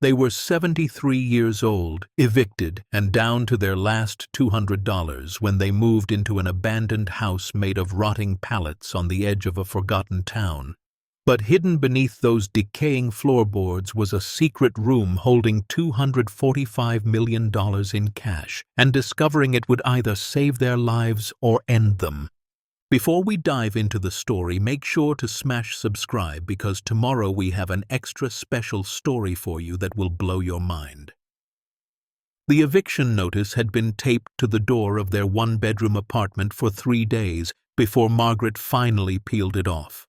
They were 73 years old, evicted, and down to their last $200 when they moved into an abandoned house made of rotting pallets on the edge of a forgotten town. But hidden beneath those decaying floorboards was a secret room holding $245 million in cash, and discovering it would either save their lives or end them. Before we dive into the story, make sure to smash subscribe because tomorrow we have an extra special story for you that will blow your mind. The eviction notice had been taped to the door of their one-bedroom apartment for 3 days before Margaret finally peeled it off.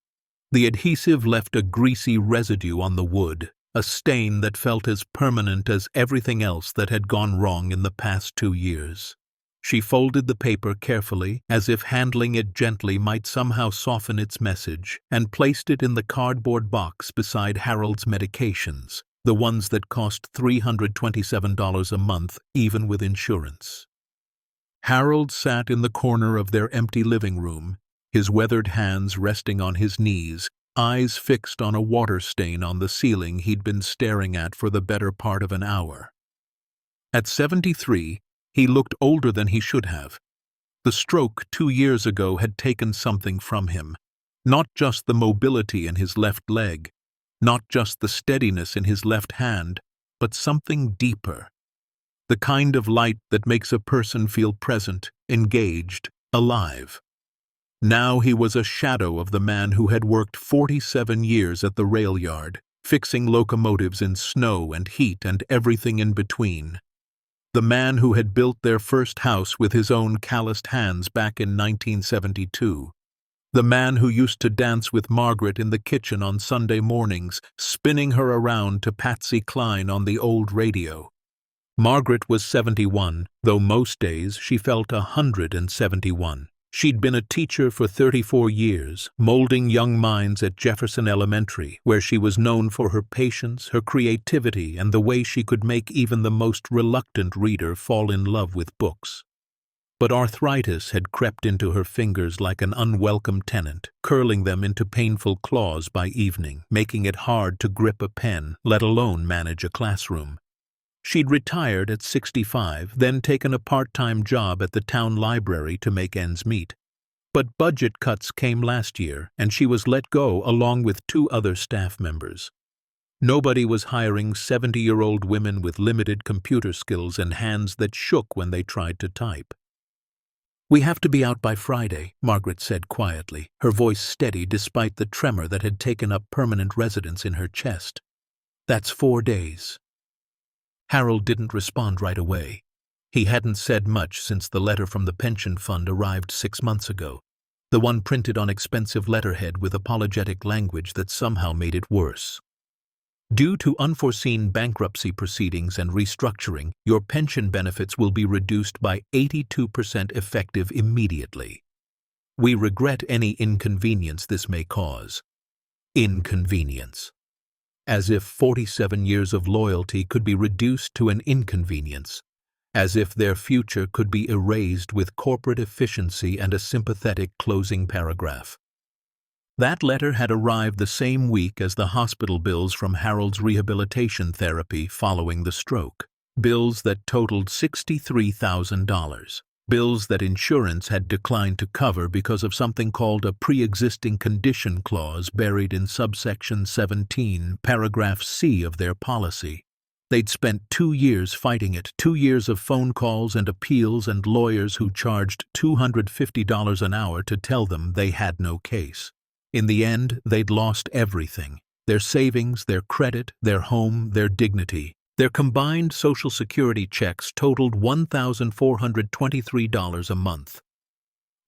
The adhesive left a greasy residue on the wood, a stain that felt as permanent as everything else that had gone wrong in the past 2 years. She folded the paper carefully, as if handling it gently might somehow soften its message, and placed it in the cardboard box beside Harold's medications, the ones that cost $327 a month, even with insurance. Harold sat in the corner of their empty living room, his weathered hands resting on his knees, eyes fixed on a water stain on the ceiling he'd been staring at for the better part of an hour. At 73, he looked older than he should have. The stroke 2 years ago had taken something from him, not just the mobility in his left leg, not just the steadiness in his left hand, but something deeper. The kind of light that makes a person feel present, engaged, alive. Now he was a shadow of the man who had worked 47 years at the rail yard, fixing locomotives in snow and heat and everything in between. The man who had built their first house with his own calloused hands back in 1972. The man who used to dance with Margaret in the kitchen on Sunday mornings, spinning her around to Patsy Cline on the old radio. Margaret was 71, though most days she felt 171. She'd been a teacher for 34 years, molding young minds at Jefferson Elementary, where she was known for her patience, her creativity, and the way she could make even the most reluctant reader fall in love with books. But arthritis had crept into her fingers like an unwelcome tenant, curling them into painful claws by evening, making it hard to grip a pen, let alone manage a classroom. She'd retired at 65, then taken a part-time job at the town library to make ends meet. But budget cuts came last year, and she was let go along with 2 other staff members. Nobody was hiring 70-year-old women with limited computer skills and hands that shook when they tried to type. "We have to be out by Friday," Margaret said quietly, her voice steady despite the tremor that had taken up permanent residence in her chest. "That's 4 days." Harold didn't respond right away. He hadn't said much since the letter from the pension fund arrived 6 months ago, the one printed on expensive letterhead with apologetic language that somehow made it worse. "Due to unforeseen bankruptcy proceedings and restructuring, your pension benefits will be reduced by 82% effective immediately. We regret any inconvenience this may cause." Inconvenience. As if 47 years of loyalty could be reduced to an inconvenience. As if their future could be erased with corporate efficiency and a sympathetic closing paragraph. That letter had arrived the same week as the hospital bills from Harold's rehabilitation therapy following the stroke. Bills that totaled $63,000. Bills that insurance had declined to cover because of something called a pre-existing condition clause buried in subsection 17, paragraph C of their policy. They'd spent 2 years fighting it, 2 years of phone calls and appeals and lawyers who charged $250 an hour to tell them they had no case. In the end, they'd lost everything. Their savings, their credit, their home, their dignity. Their combined Social Security checks totaled $1,423 a month.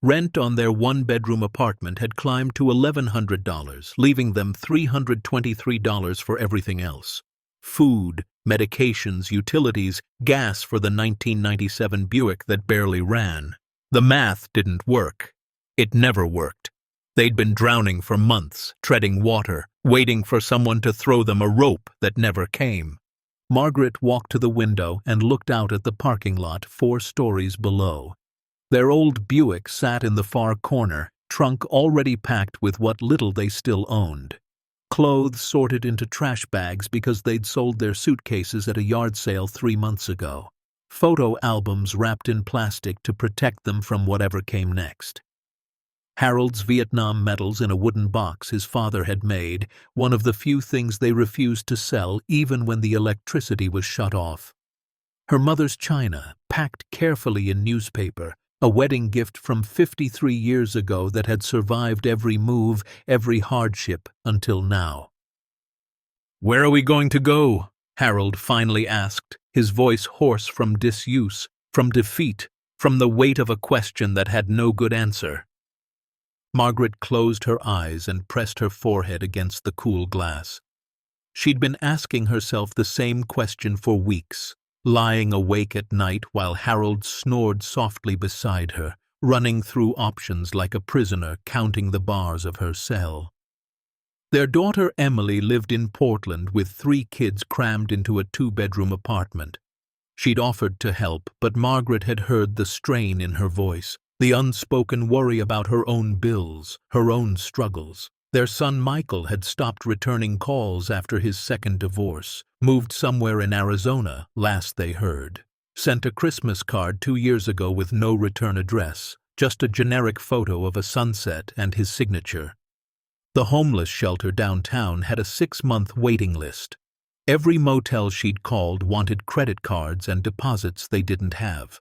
Rent on their one-bedroom apartment had climbed to $1,100, leaving them $323 for everything else. Food, medications, utilities, gas for the 1997 Buick that barely ran. The math didn't work. It never worked. They'd been drowning for months, treading water, waiting for someone to throw them a rope that never came. Margaret walked to the window and looked out at the parking lot 4 stories below. Their old Buick sat in the far corner, trunk already packed with what little they still owned. Clothes sorted into trash bags because they'd sold their suitcases at a yard sale 3 months ago. Photo albums wrapped in plastic to protect them from whatever came next. Harold's Vietnam medals in a wooden box his father had made, one of the few things they refused to sell even when the electricity was shut off. Her mother's china, packed carefully in newspaper, a wedding gift from 53 years ago that had survived every move, every hardship until now. "Where are we going to go?" Harold finally asked, his voice hoarse from disuse, from defeat, from the weight of a question that had no good answer. Margaret closed her eyes and pressed her forehead against the cool glass. She'd been asking herself the same question for weeks, lying awake at night while Harold snored softly beside her, running through options like a prisoner counting the bars of her cell. Their daughter Emily lived in Portland with 3 kids crammed into a 2-bedroom apartment. She'd offered to help, but Margaret had heard the strain in her voice, the unspoken worry about her own bills, her own struggles. Their son Michael had stopped returning calls after his second divorce, moved somewhere in Arizona, last they heard. Sent a Christmas card 2 years ago with no return address, just a generic photo of a sunset and his signature. The homeless shelter downtown had a 6-month waiting list. Every motel she'd called wanted credit cards and deposits they didn't have.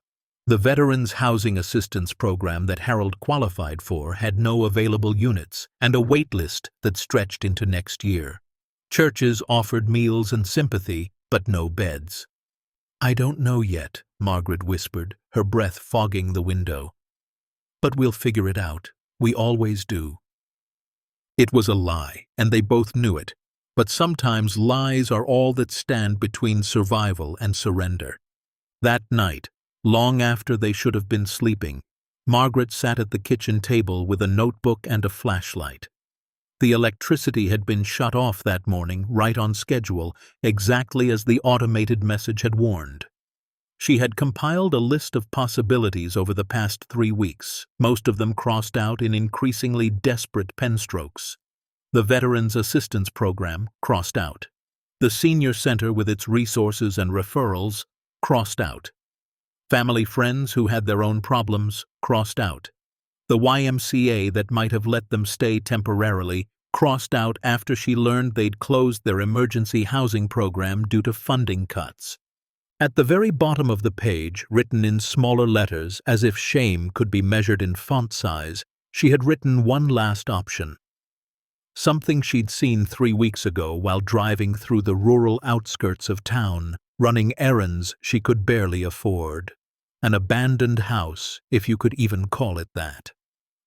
The Veterans Housing Assistance Program that Harold qualified for had no available units and a wait list that stretched into next year. Churches offered meals and sympathy, but no beds. "I don't know yet," Margaret whispered, her breath fogging the window. "But we'll figure it out. We always do." It was a lie, and they both knew it. But sometimes lies are all that stand between survival and surrender. That night, long after they should have been sleeping, Margaret sat at the kitchen table with a notebook and a flashlight. The electricity had been shut off that morning, right on schedule, exactly as the automated message had warned. She had compiled a list of possibilities over the past 3 weeks, most of them crossed out in increasingly desperate pen strokes. The Veterans Assistance Program, crossed out. The Senior Center with its resources and referrals, crossed out. Family friends who had their own problems, crossed out. The YMCA that might have let them stay temporarily, crossed out after she learned they'd closed their emergency housing program due to funding cuts. At the very bottom of the page, written in smaller letters as if shame could be measured in font size, she had written one last option. Something she'd seen 3 weeks ago while driving through the rural outskirts of town, running errands she could barely afford. An abandoned house, if you could even call it that.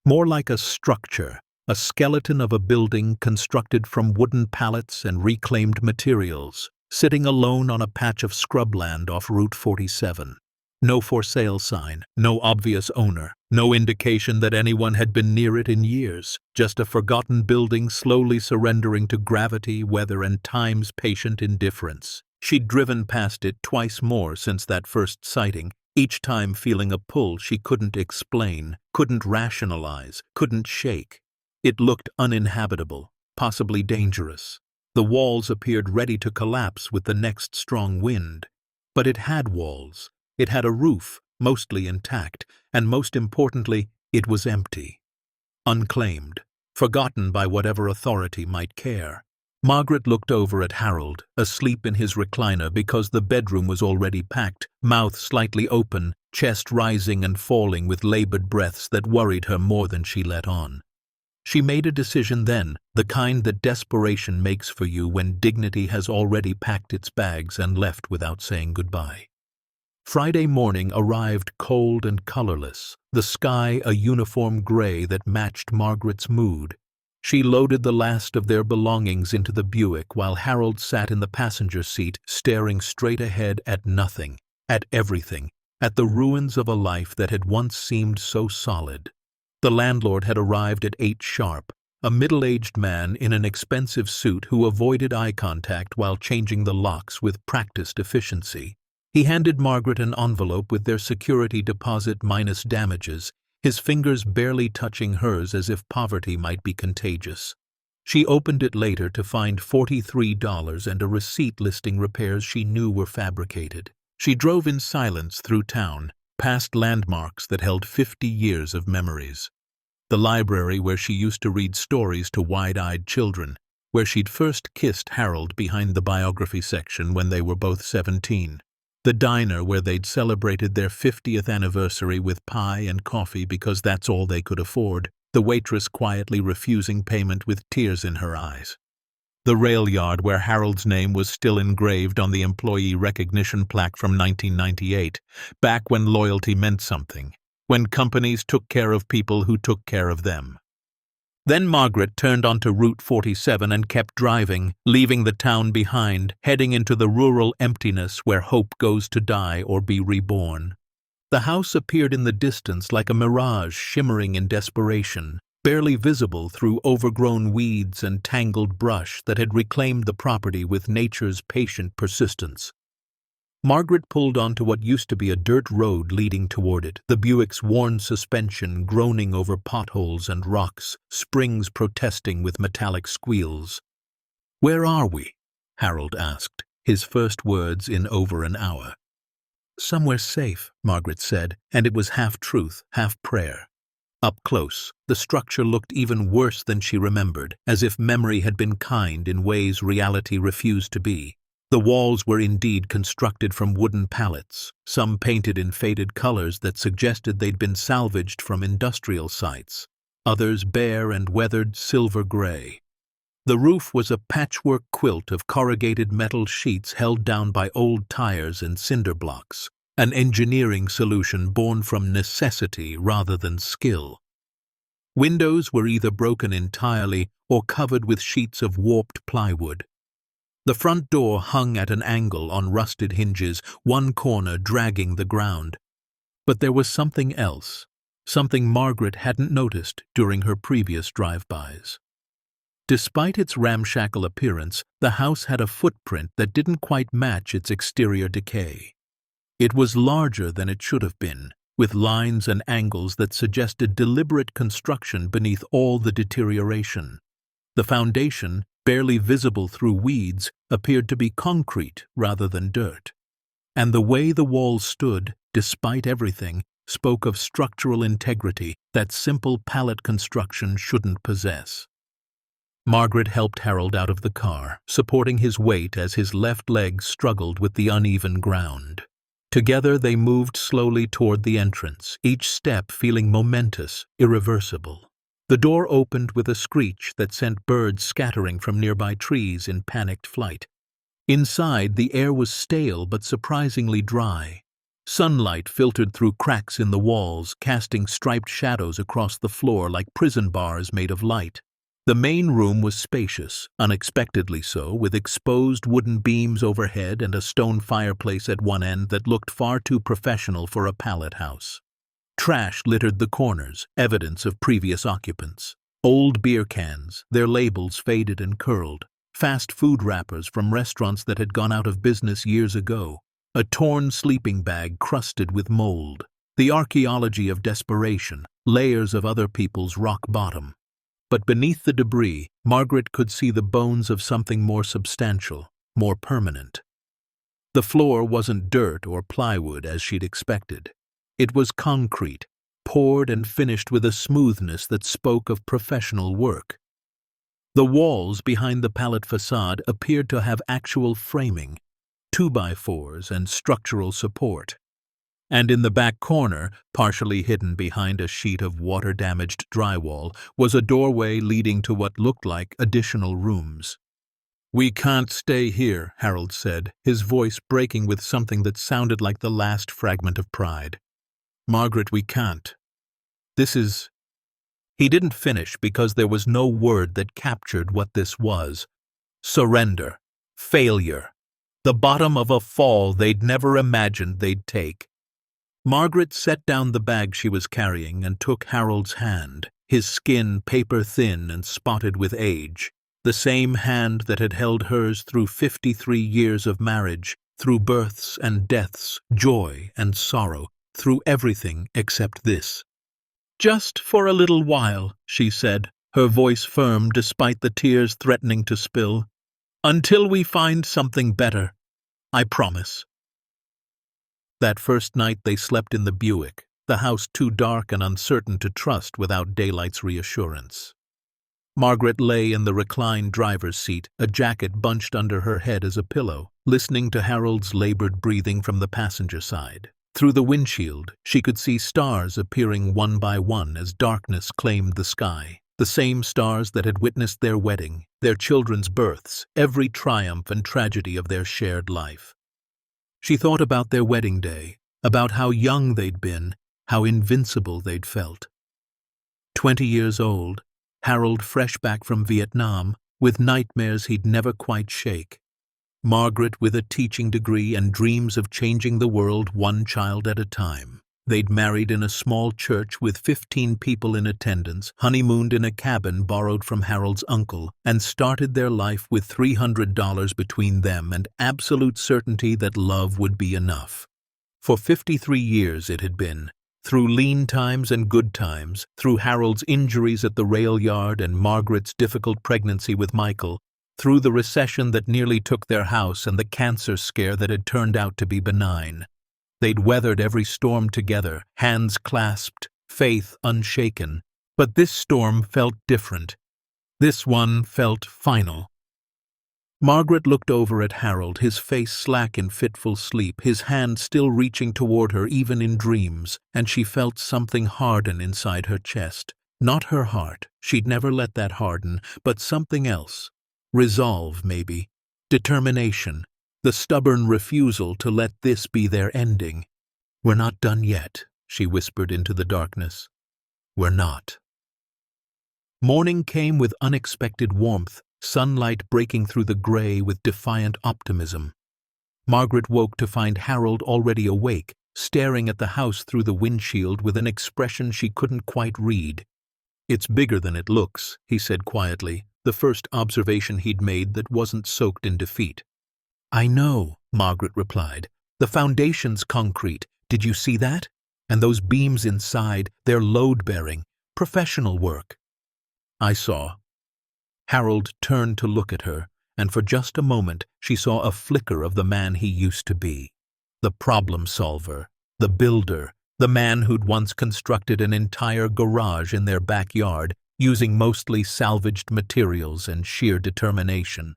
More like a structure, a skeleton of a building constructed from wooden pallets and reclaimed materials, sitting alone on a patch of scrubland off Route 47. No for sale sign, no obvious owner, no indication that anyone had been near it in years, just a forgotten building slowly surrendering to gravity, weather, and time's patient indifference. She'd driven past it twice more since that first sighting, each time feeling a pull she couldn't explain, couldn't rationalize, couldn't shake. It looked uninhabitable, possibly dangerous. The walls appeared ready to collapse with the next strong wind. But it had walls. It had a roof, mostly intact, and most importantly, it was empty. Unclaimed, forgotten by whatever authority might care. Margaret looked over at Harold, asleep in his recliner because the bedroom was already packed, mouth slightly open, chest rising and falling with labored breaths that worried her more than she let on. She made a decision then, the kind that desperation makes for you when dignity has already packed its bags and left without saying goodbye. Friday morning arrived cold and colorless, the sky a uniform gray that matched Margaret's mood. She loaded the last of their belongings into the Buick while Harold sat in the passenger seat, staring straight ahead at nothing, at everything, at the ruins of a life that had once seemed so solid. The landlord had arrived at 8 sharp, a middle-aged man in an expensive suit who avoided eye contact while changing the locks with practiced efficiency. He handed Margaret an envelope with their security deposit minus damages, his fingers barely touching hers as if poverty might be contagious. She opened it later to find $43 and a receipt listing repairs she knew were fabricated. She drove in silence through town, past landmarks that held 50 years of memories. The library where she used to read stories to wide-eyed children, where she'd first kissed Harold behind the biography section when they were both 17. The diner where they'd celebrated their 50th anniversary with pie and coffee because that's all they could afford, the waitress quietly refusing payment with tears in her eyes. The rail yard where Harold's name was still engraved on the employee recognition plaque from 1998, back when loyalty meant something, when companies took care of people who took care of them. Then Margaret turned onto Route 47 and kept driving, leaving the town behind, heading into the rural emptiness where hope goes to die or be reborn. The house appeared in the distance like a mirage shimmering in desperation, barely visible through overgrown weeds and tangled brush that had reclaimed the property with nature's patient persistence. Margaret pulled onto what used to be a dirt road leading toward it, the Buick's worn suspension groaning over potholes and rocks, springs protesting with metallic squeals. "Where are we?" Harold asked, his first words in over an hour. "Somewhere safe," Margaret said, and it was half truth, half prayer. Up close, the structure looked even worse than she remembered, as if memory had been kind in ways reality refused to be. The walls were indeed constructed from wooden pallets, some painted in faded colors that suggested they'd been salvaged from industrial sites, others bare and weathered silver gray. The roof was a patchwork quilt of corrugated metal sheets held down by old tires and cinder blocks, an engineering solution born from necessity rather than skill. Windows were either broken entirely or covered with sheets of warped plywood. The front door hung at an angle on rusted hinges, one corner dragging the ground. But there was something else, something Margaret hadn't noticed during her previous drive-bys. Despite its ramshackle appearance, the house had a footprint that didn't quite match its exterior decay. It was larger than it should have been, with lines and angles that suggested deliberate construction beneath all the deterioration. The foundation, barely visible through weeds, appeared to be concrete rather than dirt. And the way the walls stood, despite everything, spoke of structural integrity that simple pallet construction shouldn't possess. Margaret helped Harold out of the car, supporting his weight as his left leg struggled with the uneven ground. Together they moved slowly toward the entrance, each step feeling momentous, irreversible. The door opened with a screech that sent birds scattering from nearby trees in panicked flight. Inside, the air was stale but surprisingly dry. Sunlight filtered through cracks in the walls, casting striped shadows across the floor like prison bars made of light. The main room was spacious, unexpectedly so, with exposed wooden beams overhead and a stone fireplace at one end that looked far too professional for a pallet house. Trash littered the corners, evidence of previous occupants. Old beer cans, their labels faded and curled. Fast food wrappers from restaurants that had gone out of business years ago. A torn sleeping bag crusted with mold. The archaeology of desperation, layers of other people's rock bottom. But beneath the debris, Margaret could see the bones of something more substantial, more permanent. The floor wasn't dirt or plywood as she'd expected. It was concrete, poured and finished with a smoothness that spoke of professional work. The walls behind the pallet facade appeared to have actual framing, 2x4s and structural support. And in the back corner, partially hidden behind a sheet of water-damaged drywall, was a doorway leading to what looked like additional rooms. "We can't stay here," Harold said, his voice breaking with something that sounded like the last fragment of pride. "Margaret, we can't. This is—" He didn't finish because there was no word that captured what this was. Surrender. Failure. The bottom of a fall they'd never imagined they'd take. Margaret set down the bag she was carrying and took Harold's hand, his skin paper-thin and spotted with age, the same hand that had held hers through 53 years of marriage, through births and deaths, joy and sorrow, through everything except this. "Just for a little while," she said, her voice firm despite the tears threatening to spill. "Until we find something better, I promise." That first night they slept in the Buick, the house too dark and uncertain to trust without daylight's reassurance. Margaret lay in the reclined driver's seat, a jacket bunched under her head as a pillow, listening to Harold's labored breathing from the passenger side. Through the windshield, she could see stars appearing one by one as darkness claimed the sky. The same stars that had witnessed their wedding, their children's births, every triumph and tragedy of their shared life. She thought about their wedding day, about how young they'd been, how invincible they'd felt. 20 years old, Harold fresh back from Vietnam, with nightmares he'd never quite shake. Margaret with a teaching degree and dreams of changing the world one child at a time. They'd married in a small church with 15 people in attendance, honeymooned in a cabin borrowed from Harold's uncle, and started their life with $300 between them and absolute certainty that love would be enough. For 53 years it had been. Through lean times and good times, through Harold's injuries at the rail yard and Margaret's difficult pregnancy with Michael, through the recession that nearly took their house and the cancer scare that had turned out to be benign. They'd weathered every storm together, hands clasped, faith unshaken. But this storm felt different. This one felt final. Margaret looked over at Harold, his face slack in fitful sleep, his hand still reaching toward her even in dreams, and she felt something harden inside her chest. Not her heart, she'd never let that harden, but something else. Resolve, maybe. Determination. The stubborn refusal to let this be their ending. "We're not done yet," she whispered into the darkness. "We're not." Morning came with unexpected warmth, sunlight breaking through the gray with defiant optimism. Margaret woke to find Harold already awake, staring at the house through the windshield with an expression she couldn't quite read. "It's bigger than it looks," he said quietly, the first observation he'd made that wasn't soaked in defeat. "I know," Margaret replied. "The foundation's concrete. Did you see that? And those beams inside, they're load-bearing. Professional work." "I saw." Harold turned to look at her, and for just a moment she saw a flicker of the man he used to be. The problem solver, the builder, the man who'd once constructed an entire garage in their backyard, using mostly salvaged materials and sheer determination.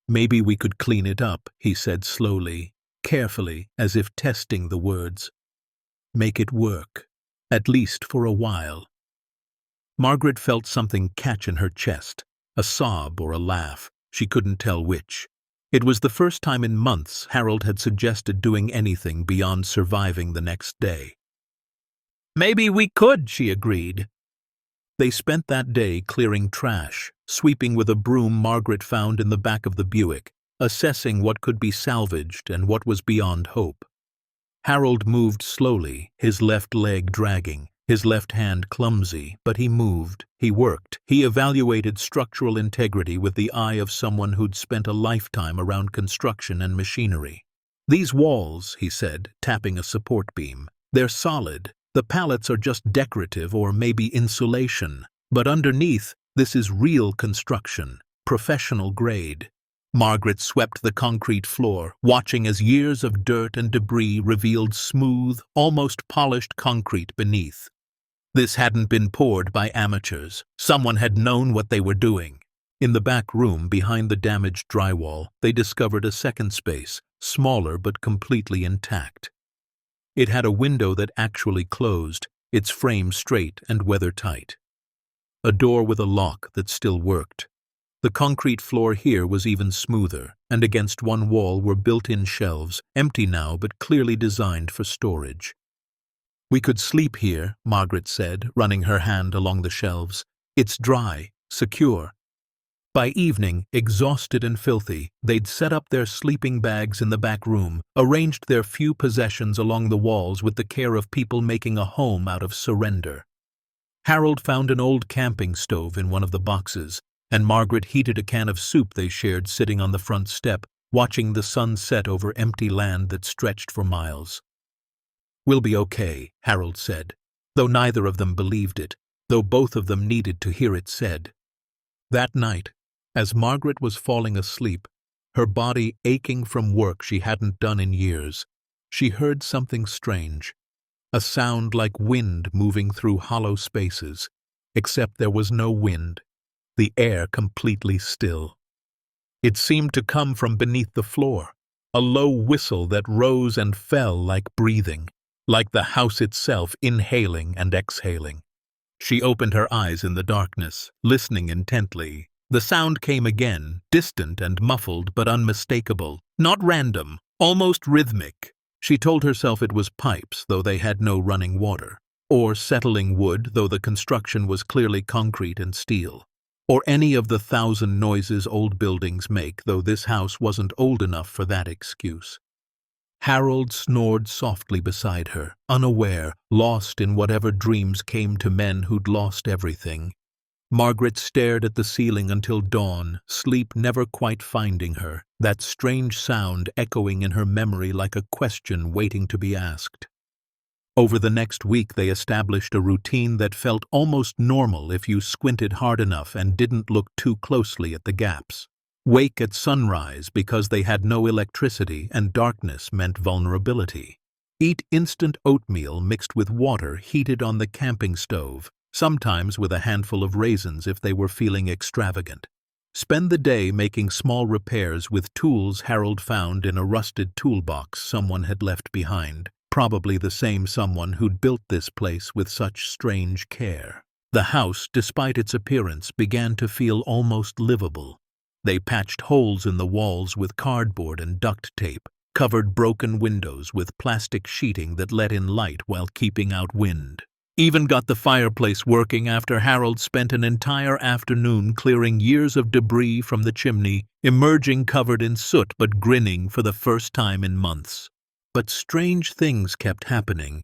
"Maybe we could clean it up," he said slowly, carefully, as if testing the words. "Make it work, at least for a while." Margaret felt something catch in her chest, a sob or a laugh, she couldn't tell which. It was the first time in months Harold had suggested doing anything beyond surviving the next day. "Maybe we could," she agreed. They spent that day clearing trash, sweeping with a broom Margaret found in the back of the Buick, assessing what could be salvaged and what was beyond hope. Harold moved slowly, his left leg dragging, his left hand clumsy, but he moved, he worked, he evaluated structural integrity with the eye of someone who'd spent a lifetime around construction and machinery. "These walls," he said, tapping a support beam, "they're solid. The pallets are just decorative or maybe insulation, but underneath, this is real construction, professional grade." Margaret swept the concrete floor, watching as years of dirt and debris revealed smooth, almost polished concrete beneath. This hadn't been poured by amateurs. Someone had known what they were doing. In the back room, behind the damaged drywall, they discovered a second space, smaller but completely intact. It had a window that actually closed, its frame straight and weather-tight. A door with a lock that still worked. The concrete floor here was even smoother, and against one wall were built-in shelves, empty now but clearly designed for storage. "We could sleep here," Margaret said, running her hand along the shelves. "It's dry, secure." By evening, exhausted and filthy, they'd set up their sleeping bags in the back room, arranged their few possessions along the walls with the care of people making a home out of surrender. Harold found an old camping stove in one of the boxes, and Margaret heated a can of soup they shared sitting on the front step, watching the sun set over empty land that stretched for miles. "We'll be okay," Harold said, though neither of them believed it. though both of them needed to hear it said. That night, as Margaret was falling asleep, her body aching from work she hadn't done in years, she heard something strange, a sound like wind moving through hollow spaces, except there was no wind, the air completely still. It seemed to come from beneath the floor, a low whistle that rose and fell like breathing, like the house itself inhaling and exhaling. She opened her eyes in the darkness, listening intently. The sound came again, distant and muffled but unmistakable, not random, almost rhythmic. She told herself it was pipes, though they had no running water, or settling wood, though the construction was clearly concrete and steel, or any of the 1,000 noises old buildings make, though this house wasn't old enough for that excuse. Harold snored softly beside her, unaware, lost in whatever dreams came to men who'd lost everything. Margaret stared at the ceiling until dawn, sleep never quite finding her, that strange sound echoing in her memory like a question waiting to be asked. Over the next week they established a routine that felt almost normal if you squinted hard enough and didn't look too closely at the gaps. Wake at sunrise because they had no electricity and darkness meant vulnerability. Eat instant oatmeal mixed with water heated on the camping stove, sometimes with a handful of raisins if they were feeling extravagant. Spend the day making small repairs with tools Harold found in a rusted toolbox someone had left behind, probably the same someone who'd built this place with such strange care. The house, despite its appearance, began to feel almost livable. They patched holes in the walls with cardboard and duct tape, covered broken windows with plastic sheeting that let in light while keeping out wind. Even got the fireplace working after Harold spent an entire afternoon clearing years of debris from the chimney, emerging covered in soot but grinning for the first time in months. But strange things kept happening,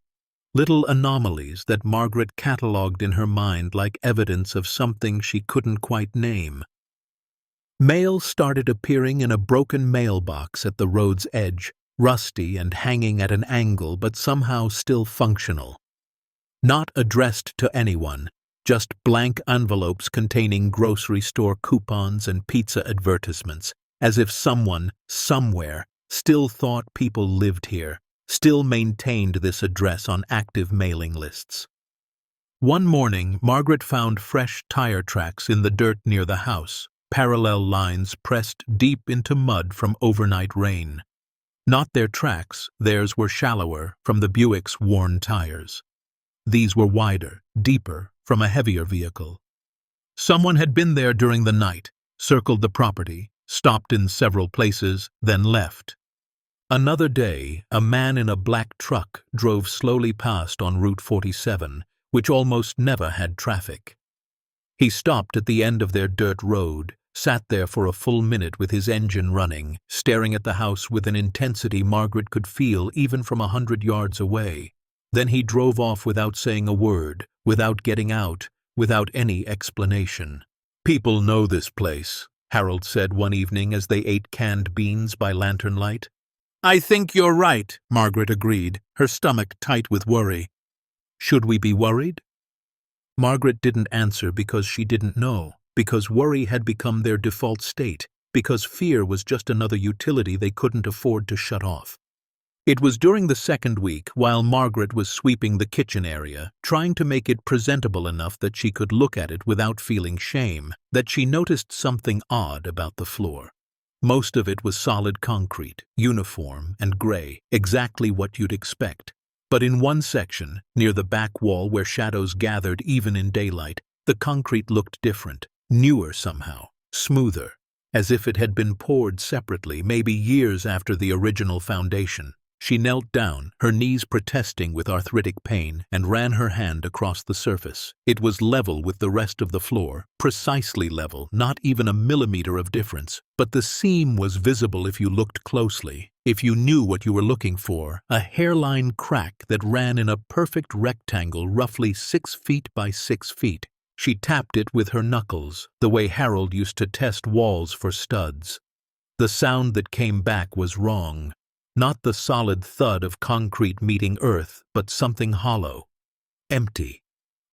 little anomalies that Margaret catalogued in her mind like evidence of something she couldn't quite name. Mail started appearing in a broken mailbox at the road's edge, rusty and hanging at an angle but somehow still functional. Not addressed to anyone, just blank envelopes containing grocery store coupons and pizza advertisements, as if someone, somewhere, still thought people lived here, still maintained this address on active mailing lists. One morning, Margaret found fresh tire tracks in the dirt near the house, parallel lines pressed deep into mud from overnight rain. Not their tracks, theirs were shallower from the Buick's worn tires. These were wider, deeper, from a heavier vehicle. Someone had been there during the night, circled the property, stopped in several places, then left. Another day, a man in a black truck drove slowly past on Route 47, which almost never had traffic. He stopped at the end of their dirt road, sat there for a full minute with his engine running, staring at the house with an intensity Margaret could feel even from 100 yards away. Then he drove off without saying a word, without getting out, without any explanation. "People know this place," Harold said one evening as they ate canned beans by lantern light. "I think you're right," Margaret agreed, her stomach tight with worry. "Should we be worried?" Margaret didn't answer because she didn't know, because worry had become their default state, because fear was just another utility they couldn't afford to shut off. It was during the second week, while Margaret was sweeping the kitchen area, trying to make it presentable enough that she could look at it without feeling shame, that she noticed something odd about the floor. Most of it was solid concrete, uniform and gray, exactly what you'd expect. But in one section, near the back wall where shadows gathered even in daylight, the concrete looked different, newer somehow, smoother, as if it had been poured separately, maybe years after the original foundation. She knelt down, her knees protesting with arthritic pain, and ran her hand across the surface. It was level with the rest of the floor, precisely level, not even a millimeter of difference. But the seam was visible if you looked closely, if you knew what you were looking for, a hairline crack that ran in a perfect rectangle roughly 6 feet by 6 feet. She tapped it with her knuckles, the way Harold used to test walls for studs. The sound that came back was wrong. Not the solid thud of concrete meeting earth, but something hollow, empty,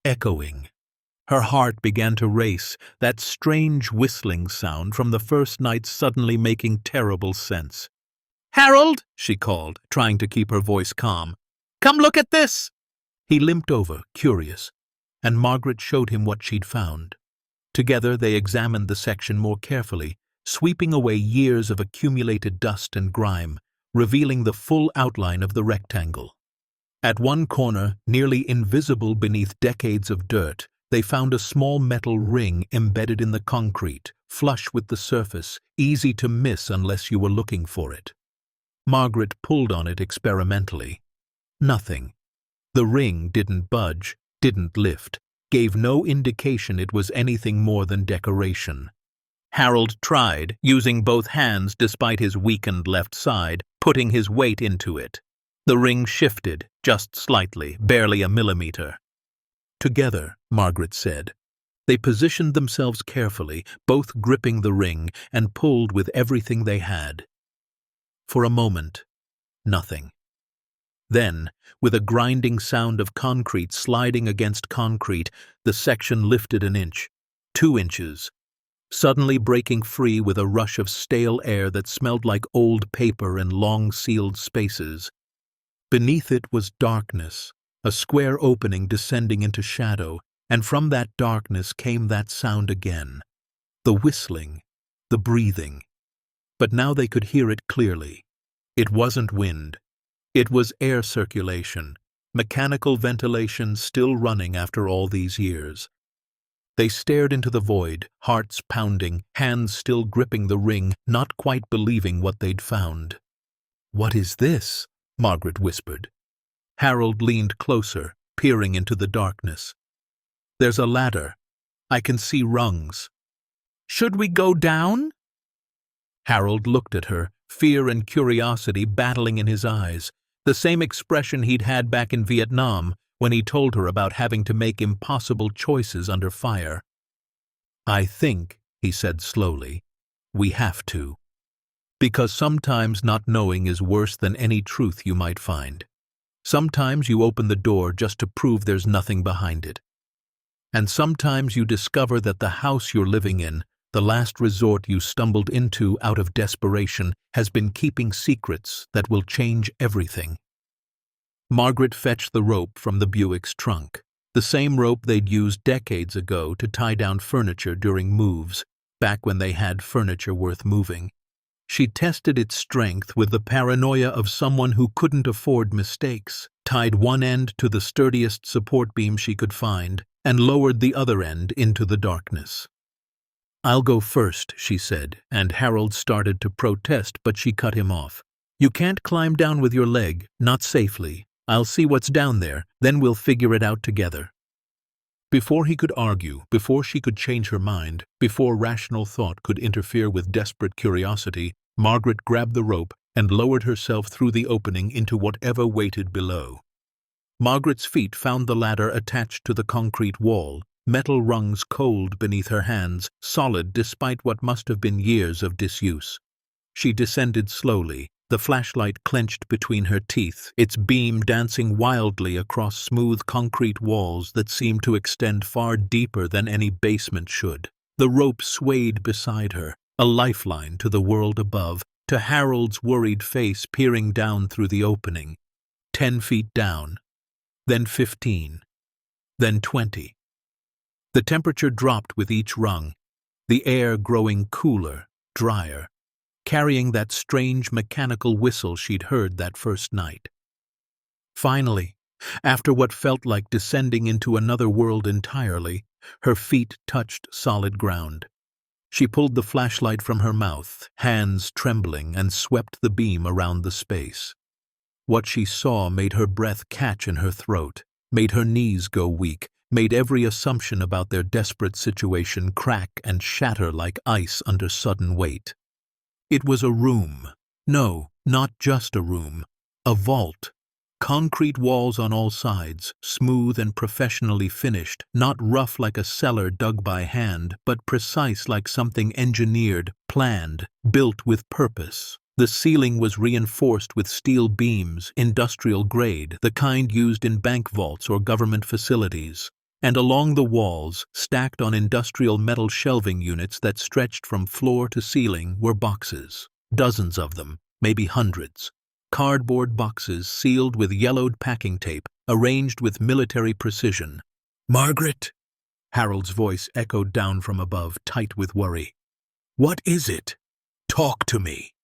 echoing. Her heart began to race, that strange whistling sound from the first night suddenly making terrible sense. "Harold!" she called, trying to keep her voice calm. "Come look at this!" He limped over, curious, and Margaret showed him what she'd found. Together they examined the section more carefully, sweeping away years of accumulated dust and grime, revealing the full outline of the rectangle. At one corner, nearly invisible beneath decades of dirt, they found a small metal ring embedded in the concrete, flush with the surface, easy to miss unless you were looking for it. Margaret pulled on it experimentally. Nothing. The ring didn't budge, didn't lift, gave no indication it was anything more than decoration. Harold tried, using both hands despite his weakened left side, putting his weight into it. The ring shifted, just slightly, barely a millimeter. "Together," Margaret said. They positioned themselves carefully, both gripping the ring, and pulled with everything they had. For a moment, nothing. Then, with a grinding sound of concrete sliding against concrete, the section lifted an inch, 2 inches, suddenly breaking free with a rush of stale air that smelled like old paper and long-sealed spaces. Beneath it was darkness, a square opening descending into shadow, and from that darkness came that sound again. The whistling, the breathing. But now they could hear it clearly. It wasn't wind. It was air circulation, mechanical ventilation still running after all these years. They stared into the void, hearts pounding, hands still gripping the ring, not quite believing what they'd found. "What is this?" Margaret whispered. Harold leaned closer, peering into the darkness. "There's a ladder. I can see rungs." "Should we go down?" Harold looked at her, fear and curiosity battling in his eyes, the same expression he'd had back in Vietnam when he told her about having to make impossible choices under fire. "I think," he said slowly, "we have to. Because sometimes not knowing is worse than any truth you might find. Sometimes you open the door just to prove there's nothing behind it. And sometimes you discover that the house you're living in, the last resort you stumbled into out of desperation, has been keeping secrets that will change everything." Margaret fetched the rope from the Buick's trunk, the same rope they'd used decades ago to tie down furniture during moves, back when they had furniture worth moving. She tested its strength with the paranoia of someone who couldn't afford mistakes, tied one end to the sturdiest support beam she could find, and lowered the other end into the darkness. "I'll go first," she said, and Harold started to protest, but she cut him off. "You can't climb down with your leg, not safely. I'll see what's down there, then we'll figure it out together." Before he could argue, before she could change her mind, before rational thought could interfere with desperate curiosity, Margaret grabbed the rope and lowered herself through the opening into whatever waited below. Margaret's feet found the ladder attached to the concrete wall, metal rungs cold beneath her hands, solid despite what must have been years of disuse. She descended slowly, the flashlight clenched between her teeth, its beam dancing wildly across smooth concrete walls that seemed to extend far deeper than any basement should. The rope swayed beside her, a lifeline to the world above, to Harold's worried face peering down through the opening. 10 feet down, then 15, then 20. The temperature dropped with each rung, the air growing cooler, drier, carrying that strange mechanical whistle she'd heard that first night. Finally, after what felt like descending into another world entirely, her feet touched solid ground. She pulled the flashlight from her mouth, hands trembling, and swept the beam around the space. What she saw made her breath catch in her throat, made her knees go weak, made every assumption about their desperate situation crack and shatter like ice under sudden weight. It was a room. No, not just a room. A vault. Concrete walls on all sides, smooth and professionally finished, not rough like a cellar dug by hand, but precise like something engineered, planned, built with purpose. The ceiling was reinforced with steel beams, industrial grade, the kind used in bank vaults or government facilities. And along the walls, stacked on industrial metal shelving units that stretched from floor to ceiling, were boxes. Dozens of them, maybe hundreds. Cardboard boxes sealed with yellowed packing tape, arranged with military precision. "Margaret!" Harold's voice echoed down from above, tight with worry. "What is it? Talk to me."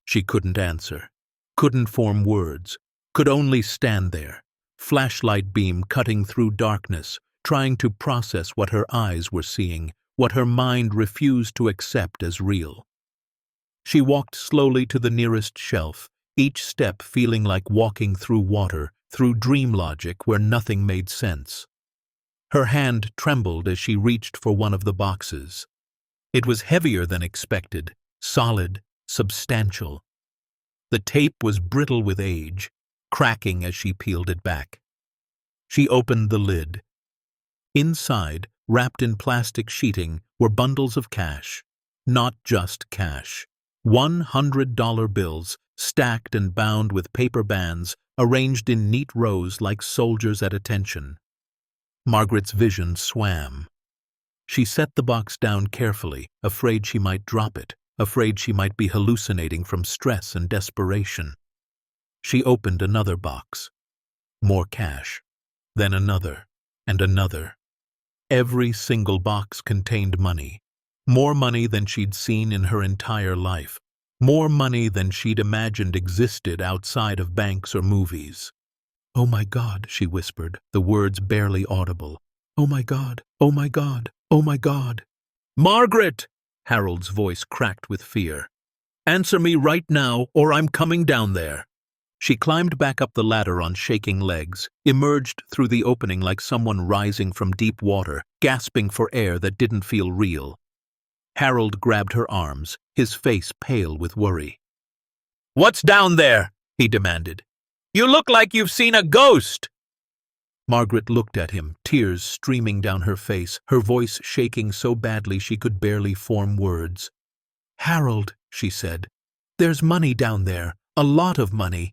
She couldn't answer, couldn't form words, could only stand there, flashlight beam cutting through darkness, trying to process what her eyes were seeing, what her mind refused to accept as real. She walked slowly to the nearest shelf, each step feeling like walking through water, through dream logic where nothing made sense. Her hand trembled as she reached for one of the boxes. It was heavier than expected, solid, substantial. The tape was brittle with age, cracking as she peeled it back. She opened the lid. Inside, wrapped in plastic sheeting, were bundles of cash. Not just cash. $100 bills, stacked and bound with paper bands, arranged in neat rows like soldiers at attention. Margaret's vision swam. She set the box down carefully, afraid she might drop it, afraid she might be hallucinating from stress and desperation. She opened another box. More cash. Then another, and another. Every single box contained money. More money than she'd seen in her entire life. More money than she'd imagined existed outside of banks or movies. "Oh my God," she whispered, the words barely audible. "Oh my God, oh my God, oh my God." "Margaret!" Harold's voice cracked with fear. "Answer me right now, or I'm coming down there." She climbed back up the ladder on shaking legs, emerged through the opening like someone rising from deep water, gasping for air that didn't feel real. Harold grabbed her arms, his face pale with worry. "What's down there?" he demanded. "You look like you've seen a ghost!" Margaret looked at him, tears streaming down her face, her voice shaking so badly she could barely form words. "Harold," she said, "there's money down there, a lot of money."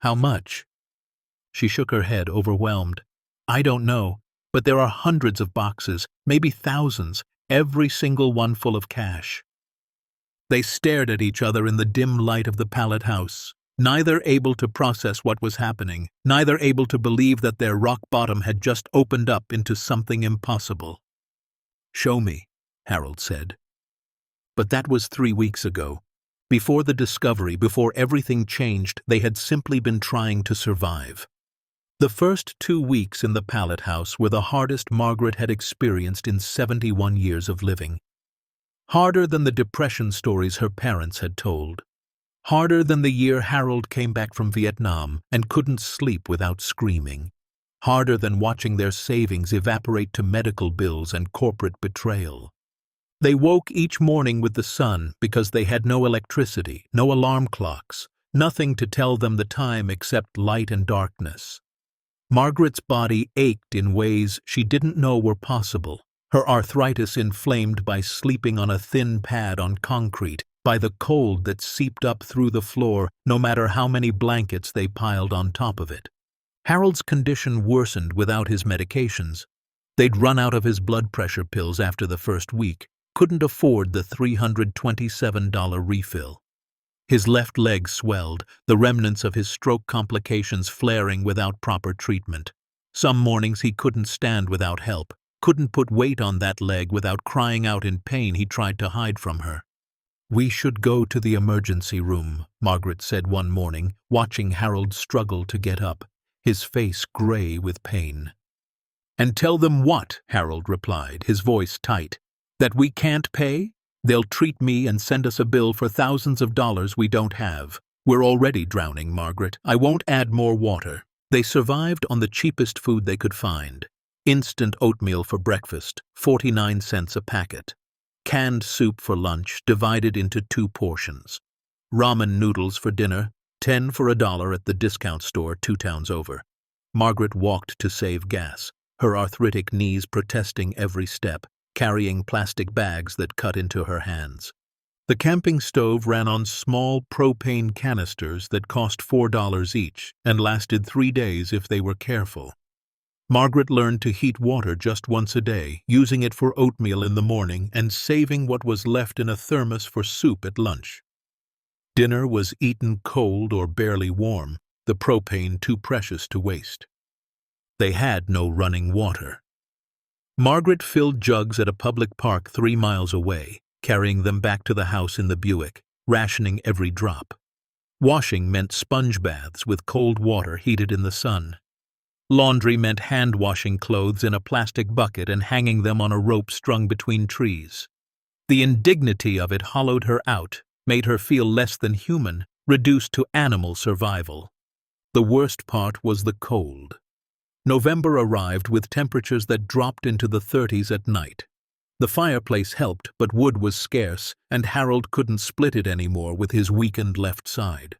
"How much?" She shook her head, overwhelmed. "I don't know, but there are hundreds of boxes, maybe thousands, every single one full of cash." They stared at each other in the dim light of the Pallet house, neither able to process what was happening, neither able to believe that their rock bottom had just opened up into something impossible. "Show me," Harold said. But that was 3 weeks ago. Before the discovery, before everything changed, they had simply been trying to survive. The first 2 weeks in the Pallet house were the hardest Margaret had experienced in 71 years of living. Harder than the depression stories her parents had told. Harder than the year Harold came back from Vietnam and couldn't sleep without screaming. Harder than watching their savings evaporate to medical bills and corporate betrayal. They woke each morning with the sun because they had no electricity, no alarm clocks, nothing to tell them the time except light and darkness. Margaret's body ached in ways she didn't know were possible, her arthritis inflamed by sleeping on a thin pad on concrete, by the cold that seeped up through the floor no matter how many blankets they piled on top of it. Harold's condition worsened without his medications. They'd run out of his blood pressure pills after the first week, couldn't afford the $327 refill. His left leg swelled, the remnants of his stroke complications flaring without proper treatment. Some mornings he couldn't stand without help, couldn't put weight on that leg without crying out in pain he tried to hide from her. "We should go to the emergency room," Margaret said one morning, watching Harold struggle to get up, his face gray with pain. "And tell them what?" Harold replied, his voice tight. "That we can't pay? They'll treat me and send us a bill for thousands of dollars we don't have. We're already drowning, Margaret. I won't add more water." They survived on the cheapest food they could find. Instant oatmeal for breakfast, 49 cents a packet. Canned soup for lunch, divided into 2 portions. Ramen noodles for dinner, 10 for $1 at the discount store 2 towns over. Margaret walked to save gas, her arthritic knees protesting every step, carrying plastic bags that cut into her hands. The camping stove ran on small propane canisters that cost $4 each and lasted 3 days if they were careful. Margaret learned to heat water just once a day, using it for oatmeal in the morning and saving what was left in a thermos for soup at lunch. Dinner was eaten cold or barely warm, the propane too precious to waste. They had no running water. Margaret filled jugs at a public park 3 miles away, carrying them back to the house in the Buick, rationing every drop. Washing meant sponge baths with cold water heated in the sun. Laundry meant hand-washing clothes in a plastic bucket and hanging them on a rope strung between trees. The indignity of it hollowed her out, made her feel less than human, reduced to animal survival. The worst part was the cold. November arrived with temperatures that dropped into the 30s at night. The fireplace helped, but wood was scarce, and Harold couldn't split it anymore with his weakened left side.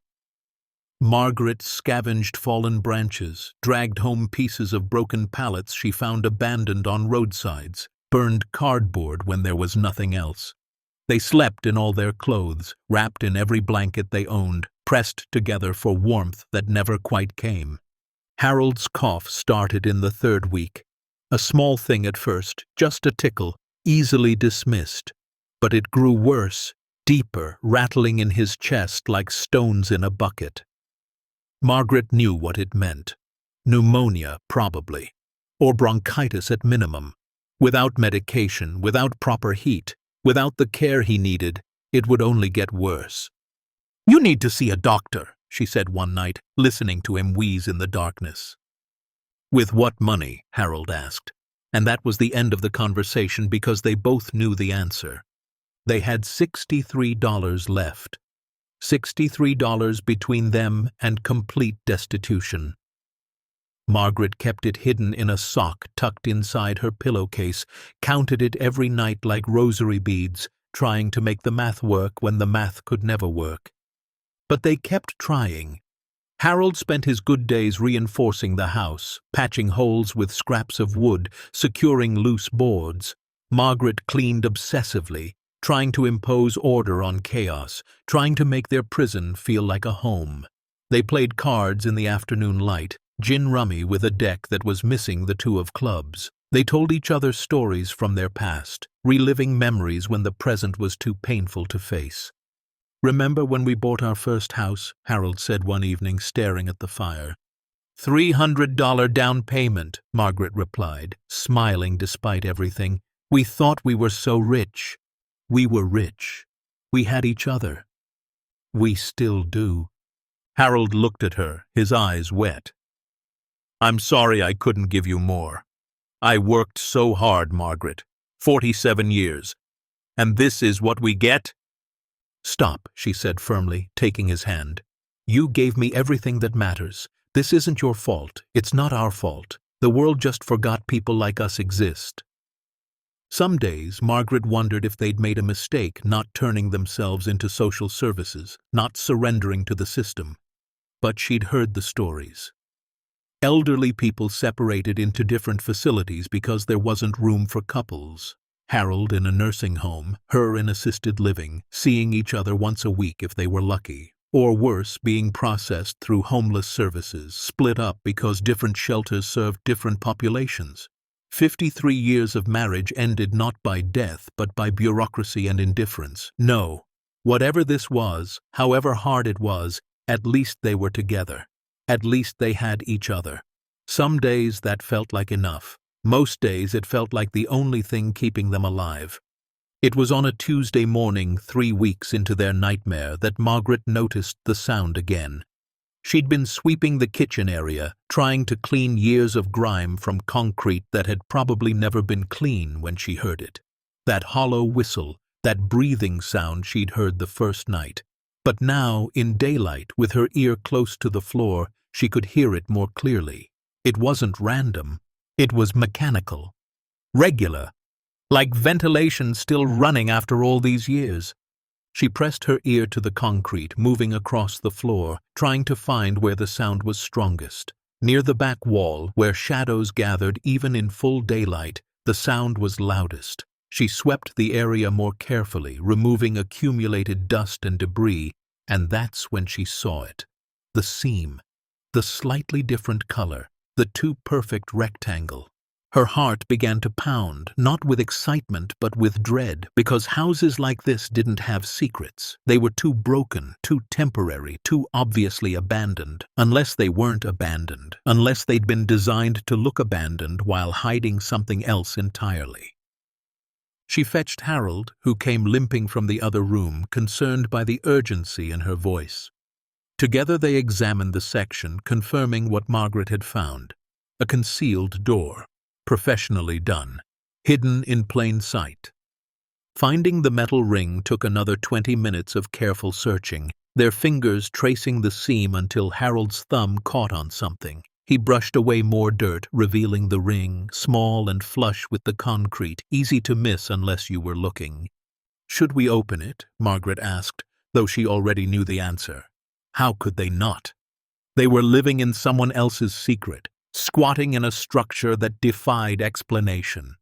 Margaret scavenged fallen branches, dragged home pieces of broken pallets she found abandoned on roadsides, burned cardboard when there was nothing else. They slept in all their clothes, wrapped in every blanket they owned, pressed together for warmth that never quite came. Harold's cough started in the 3rd week. A small thing at first, just a tickle, easily dismissed. But it grew worse, deeper, rattling in his chest like stones in a bucket. Margaret knew what it meant. Pneumonia, probably. Or bronchitis at minimum. Without medication, without proper heat, without the care he needed, it would only get worse. "You need to see a doctor," she said one night, listening to him wheeze in the darkness. "With what money?" Harold asked. And that was the end of the conversation because they both knew the answer. They had $63 left. $63 between them and complete destitution. Margaret kept it hidden in a sock tucked inside her pillowcase, counted it every night like rosary beads, trying to make the math work when the math could never work. But they kept trying. Harold spent his good days reinforcing the house, patching holes with scraps of wood, securing loose boards. Margaret cleaned obsessively, trying to impose order on chaos, trying to make their prison feel like a home. They played cards in the afternoon light, gin rummy with a deck that was missing the 2 of clubs. They told each other stories from their past, reliving memories when the present was too painful to face. "Remember when we bought our first house?" Harold said one evening, staring at the fire. $300 down payment, Margaret replied, smiling despite everything. "We thought we were so rich." "We were rich. We had each other. We still do." Harold looked at her, his eyes wet. "I'm sorry I couldn't give you more. I worked so hard, Margaret. 47 years. And this is what we get?" "Stop," she said firmly, taking his hand. "You gave me everything that matters. This isn't your fault. It's not our fault. The world just forgot people like us exist." Some days, Margaret wondered if they'd made a mistake not turning themselves into social services, not surrendering to the system. But she'd heard the stories. Elderly people separated into different facilities because there wasn't room for couples. Harold in a nursing home, her in assisted living, seeing each other once a week if they were lucky. Or worse, being processed through homeless services, split up because different shelters served different populations. 53 years of marriage ended not by death, but by bureaucracy and indifference. No, whatever this was, however hard it was, at least they were together. At least they had each other. Some days that felt like enough. Most days it felt like the only thing keeping them alive. It was on a Tuesday morning, 3 weeks into their nightmare, that Margaret noticed the sound again. She'd been sweeping the kitchen area, trying to clean years of grime from concrete that had probably never been clean when she heard it. That hollow whistle, that breathing sound she'd heard the first night. But now, in daylight, with her ear close to the floor, she could hear it more clearly. It wasn't random. It was mechanical. Regular. Like ventilation still running after all these years. She pressed her ear to the concrete, moving across the floor, trying to find where the sound was strongest. Near the back wall, where shadows gathered even in full daylight, the sound was loudest. She swept the area more carefully, removing accumulated dust and debris, and that's when she saw it. The seam. The slightly different color. the too perfect rectangle. Her heart began to pound, not with excitement but with dread, because houses like this didn't have secrets. They were too broken, too temporary, too obviously abandoned. Unless they weren't abandoned, unless they'd been designed to look abandoned while hiding something else entirely. She fetched Harold, who came limping from the other room, concerned by the urgency in her voice. Together they examined the section, confirming what Margaret had found: a concealed door, professionally done, hidden in plain sight. Finding the metal ring took another 20 minutes of careful searching, their fingers tracing the seam until Harold's thumb caught on something. He brushed away more dirt, revealing the ring, small and flush with the concrete, easy to miss unless you were looking. "Should we open it?" Margaret asked, though she already knew the answer. How could they not? They were living in someone else's secret, squatting in a structure that defied explanation.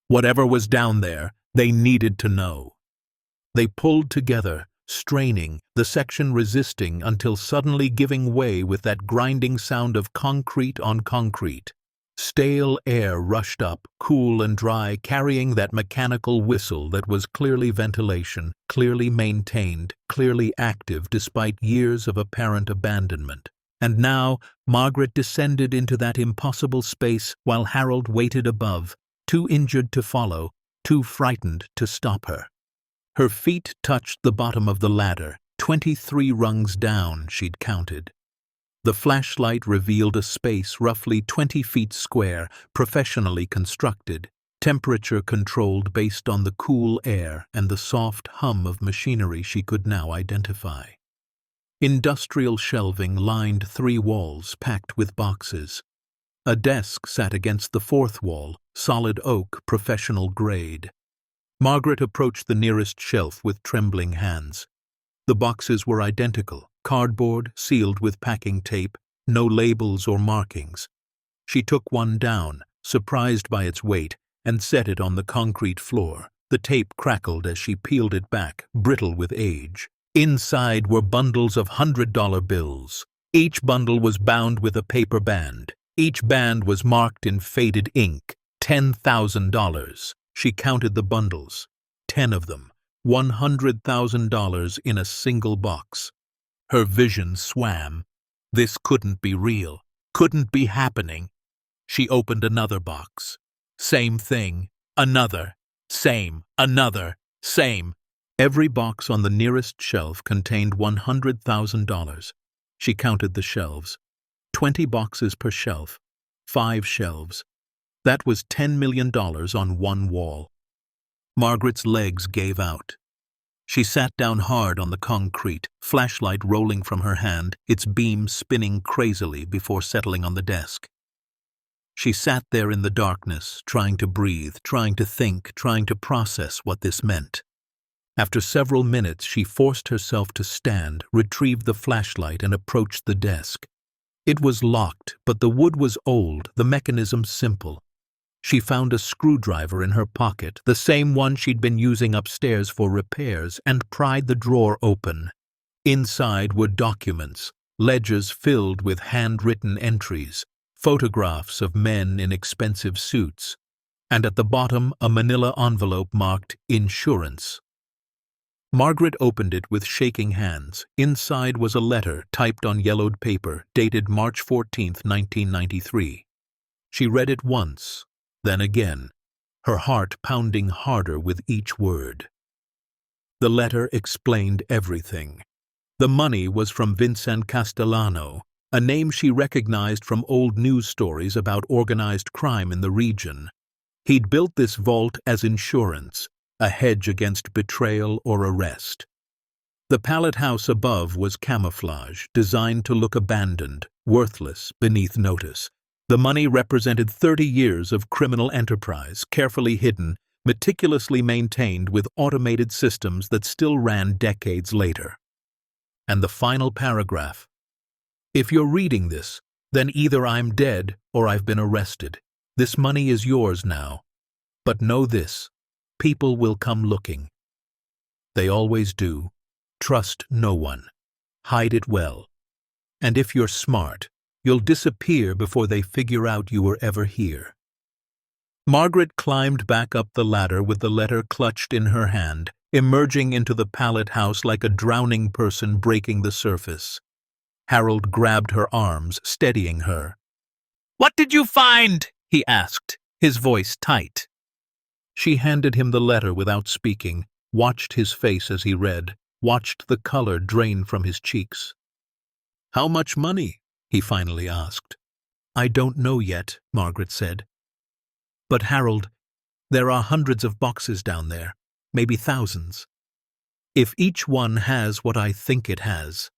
Whatever was down there, they needed to know. They pulled together, straining, the section resisting until suddenly giving way with that grinding sound of concrete on concrete. Stale air rushed up, cool and dry, carrying that mechanical whistle that was clearly ventilation, clearly maintained, clearly active despite years of apparent abandonment. And now Margaret descended into that impossible space while Harold waited above, too injured to follow, too frightened to stop her. Her feet touched the bottom of the ladder, 23 rungs down, she'd counted. The flashlight revealed a space roughly 20 feet square, professionally constructed, temperature-controlled based on the cool air and the soft hum of machinery she could now identify. Industrial shelving lined 3 walls packed with boxes. A desk sat against the 4th wall, solid oak, professional grade. Margaret approached the nearest shelf with trembling hands. The boxes were identical, cardboard, sealed with packing tape, no labels or markings. She took one down, surprised by its weight, and set it on the concrete floor. The tape crackled as she peeled it back, brittle with age. Inside were bundles of $100 bills. Each bundle was bound with a paper band. Each band was marked in faded ink, $10,000. She counted the bundles, 10 of them, $100,000 in a single box. Her vision swam. This couldn't be real, couldn't be happening. She opened another box. Same thing, another, same, another, same. Every box on the nearest shelf contained $100,000. She counted the shelves. 20 boxes per shelf, 5 shelves. That was $10 million on one wall. Margaret's legs gave out. She sat down hard on the concrete, flashlight rolling from her hand, its beam spinning crazily before settling on the desk. She sat there in the darkness, trying to breathe, trying to think, trying to process what this meant. After several minutes, she forced herself to stand, retrieved the flashlight, and approached the desk. It was locked, but the wood was old, the mechanism simple. She found a screwdriver in her pocket, the same one she'd been using upstairs for repairs, and pried the drawer open. Inside were documents, ledgers filled with handwritten entries, photographs of men in expensive suits, and at the bottom a manila envelope marked "Insurance." Margaret opened it with shaking hands. Inside was a letter typed on yellowed paper, dated March 14, 1993. She read it once, then again, her heart pounding harder with each word. The letter explained everything. The money was from Vincent Castellano, a name she recognized from old news stories about organized crime in the region. He'd built this vault as insurance, a hedge against betrayal or arrest. The Pallet house above was camouflage, designed to look abandoned, worthless, beneath notice. The money represented 30 years of criminal enterprise, carefully hidden, meticulously maintained with automated systems that still ran decades later. And the final paragraph: "If you're reading this, then either I'm dead or I've been arrested. This money is yours now. But know this, people will come looking. They always do. Trust no one. Hide it well. And if you're smart, You'll disappear before they figure out you were ever here." Margaret climbed back up the ladder with the letter clutched in her hand, emerging into the Pallet house like a drowning person breaking the surface. Harold grabbed her arms, steadying her. "What did you find?" he asked, his voice tight. She handed him the letter without speaking, watched his face as he read, watched the color drain from his cheeks. "How much money?" he finally asked. "I don't know yet," Margaret said. "But Harold, there are hundreds of boxes down there, maybe thousands. If each one has what I think it has—"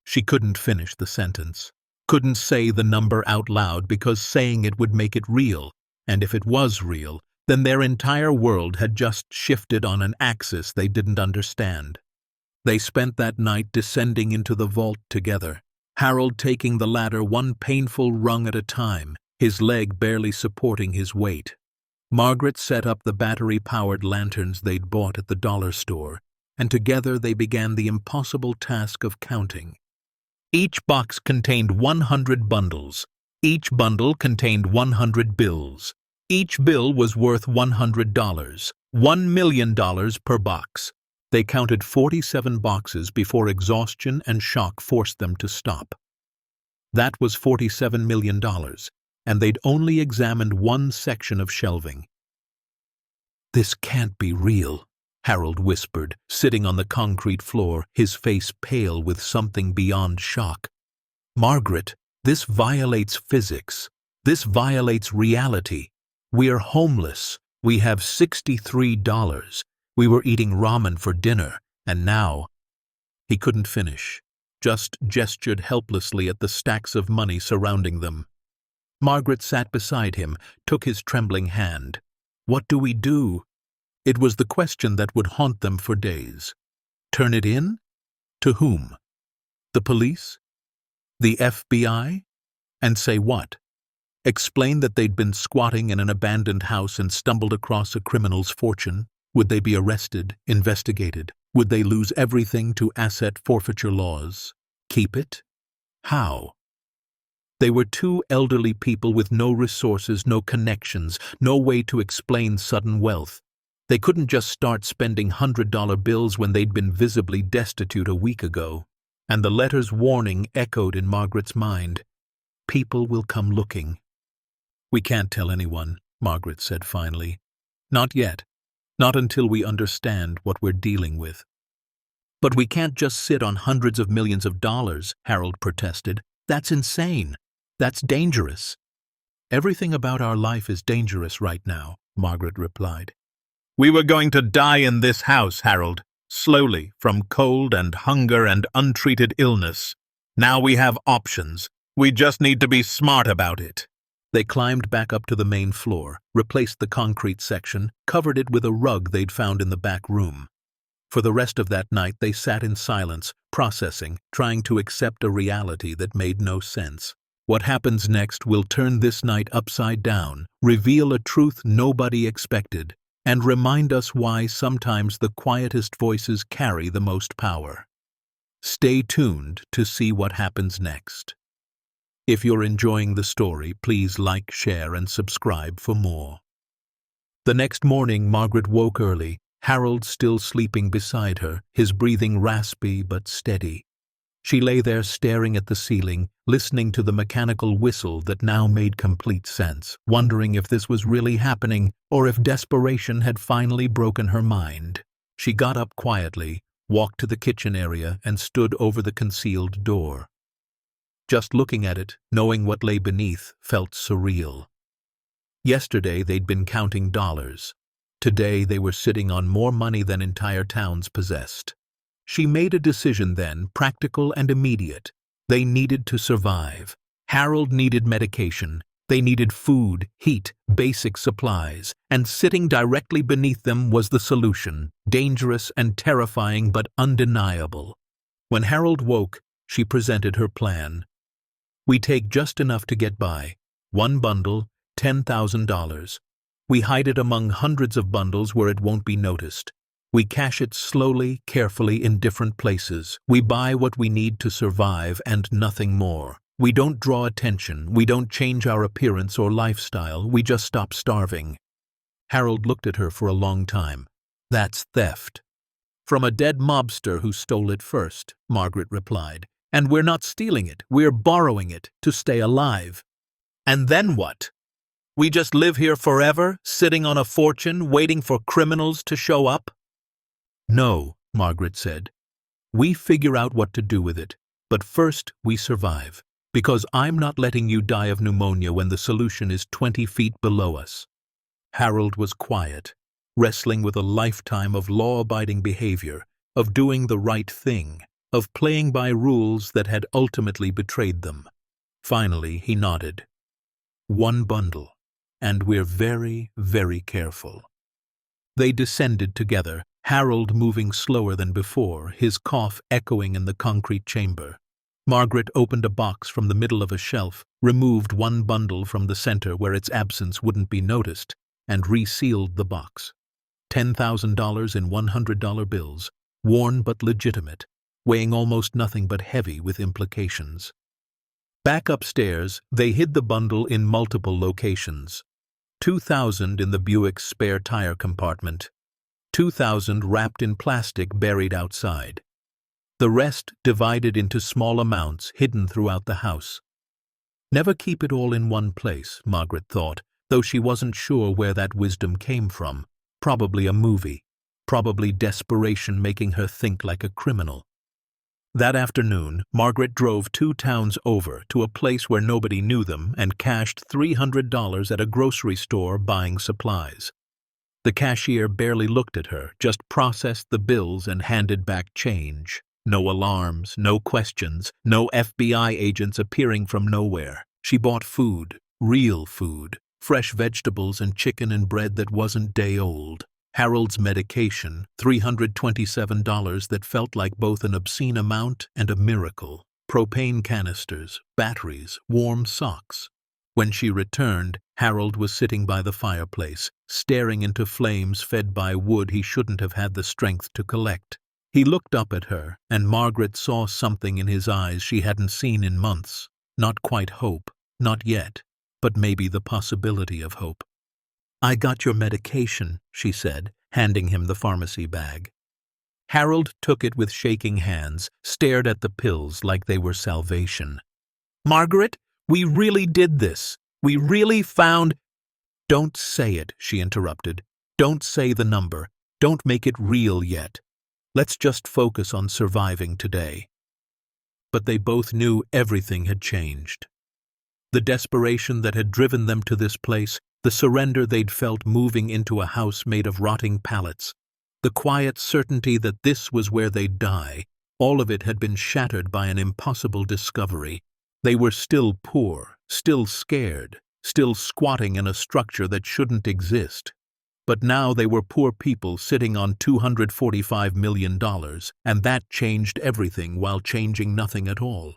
She couldn't finish the sentence, couldn't say the number out loud because saying it would make it real, and if it was real, then their entire world had just shifted on an axis they didn't understand. They spent that night descending into the vault together, Harold taking the ladder one painful rung at a time, his leg barely supporting his weight. Margaret set up the battery-powered lanterns they'd bought at the dollar store, and together they began the impossible task of counting. Each box contained 100 bundles. Each bundle contained 100 bills. Each bill was worth $100, $1 million per box. They counted 47 boxes before exhaustion and shock forced them to stop. That was $47 million, and they'd only examined one section of shelving. "This can't be real," Harold whispered, sitting on the concrete floor, his face pale with something beyond shock. "Margaret, this violates physics. This violates reality. We're homeless. We have $63. We were eating ramen for dinner, and now—" He couldn't finish, just gestured helplessly at the stacks of money surrounding them. Margaret sat beside him, took his trembling hand. "What do we do?" It was the question that would haunt them for days. Turn it in? To whom? The police? The FBI? And say what? Explain that they'd been squatting in an abandoned house and stumbled across a criminal's fortune? Would they be arrested, investigated? Would they lose everything to asset forfeiture laws? Keep it? How? They were two elderly people with no resources, no connections, no way to explain sudden wealth. They couldn't just start spending $100 bills when they'd been visibly destitute a week ago. And the letter's warning echoed in Margaret's mind. People will come looking. "We can't tell anyone," Margaret said finally. "Not yet. Not until we understand what we're dealing with." "But we can't just sit on hundreds of millions of dollars," Harold protested. "That's insane. That's dangerous." "Everything about our life is dangerous right now," Margaret replied. "We were going to die in this house, Harold, slowly, from cold and hunger and untreated illness. Now we have options. We just need to be smart about it." They climbed back up to the main floor, replaced the concrete section, covered it with a rug they'd found in the back room. For the rest of that night they sat in silence, processing, trying to accept a reality that made no sense. What happens next will turn this night upside down, reveal a truth nobody expected, and remind us why sometimes the quietest voices carry the most power. Stay tuned to see what happens next. If you're enjoying the story, please like, share, and subscribe for more. The next morning, Margaret woke early, Harold still sleeping beside her, his breathing raspy but steady. She lay there staring at the ceiling, listening to the mechanical whistle that now made complete sense, wondering if this was really happening or if desperation had finally broken her mind. She got up quietly, walked to the kitchen area, and stood over the concealed door. Just looking at it, knowing what lay beneath, felt surreal. Yesterday they'd been counting dollars. Today they were sitting on more money than entire towns possessed. She made a decision then, practical and immediate. They needed to survive. Harold needed medication. They needed food, heat, basic supplies. And sitting directly beneath them was the solution, dangerous and terrifying but undeniable. When Harold woke, she presented her plan. "We take just enough to get by. One bundle, $10,000. We hide it among hundreds of bundles where it won't be noticed. We cache it slowly, carefully in different places. We buy what we need to survive and nothing more. We don't draw attention, we don't change our appearance or lifestyle, we just stop starving. Harold looked at her for a long time. That's theft. From a dead mobster who stole it first, Margaret replied. And we're not stealing it, we're borrowing it to stay alive. And then what? We just live here forever, sitting on a fortune, waiting for criminals to show up? No, Margaret said. We figure out what to do with it, but first we survive, because I'm not letting you die of pneumonia when the solution is 20 feet below us. Harold was quiet, wrestling with a lifetime of law-abiding behavior, of doing the right thing, of playing by rules that had ultimately betrayed them. Finally, he nodded. One bundle, and we're very, very careful. They descended together, Harold moving slower than before, his cough echoing in the concrete chamber. Margaret opened a box from the middle of a shelf, removed one bundle from the center where its absence wouldn't be noticed, and resealed the box. $10,000 in $100 bills, worn but legitimate, weighing almost nothing but heavy with implications. Back upstairs, they hid the bundle in multiple locations. $2,000 in the Buick's spare tire compartment. $2,000 wrapped in plastic buried outside. The rest divided into small amounts hidden throughout the house. Never keep it all in one place, Margaret thought, though she wasn't sure where that wisdom came from. Probably a movie. Probably desperation making her think like a criminal. That afternoon, Margaret drove 2 towns over to a place where nobody knew them and cashed $300 at a grocery store buying supplies. The cashier barely looked at her, just processed the bills and handed back change. No alarms, no questions, no FBI agents appearing from nowhere. She bought food, real food, fresh vegetables and chicken and bread that wasn't day old. Harold's medication, $327 that felt like both an obscene amount and a miracle. Propane canisters, batteries, warm socks. When she returned, Harold was sitting by the fireplace, staring into flames fed by wood he shouldn't have had the strength to collect. He looked up at her, and Margaret saw something in his eyes she hadn't seen in months. Not quite hope, not yet, but maybe the possibility of hope. I got your medication, she said, handing him the pharmacy bag. Harold took it with shaking hands, stared at the pills like they were salvation. Margaret, we really did this. We really found— Don't say it, she interrupted. Don't say the number. Don't make it real yet. Let's just focus on surviving today. But they both knew everything had changed. The desperation that had driven them to this place, the surrender they'd felt moving into a house made of rotting pallets, the quiet certainty that this was where they'd die, all of it had been shattered by an impossible discovery. They were still poor, still scared, still squatting in a structure that shouldn't exist. But now they were poor people sitting on $245 million, and that changed everything while changing nothing at all.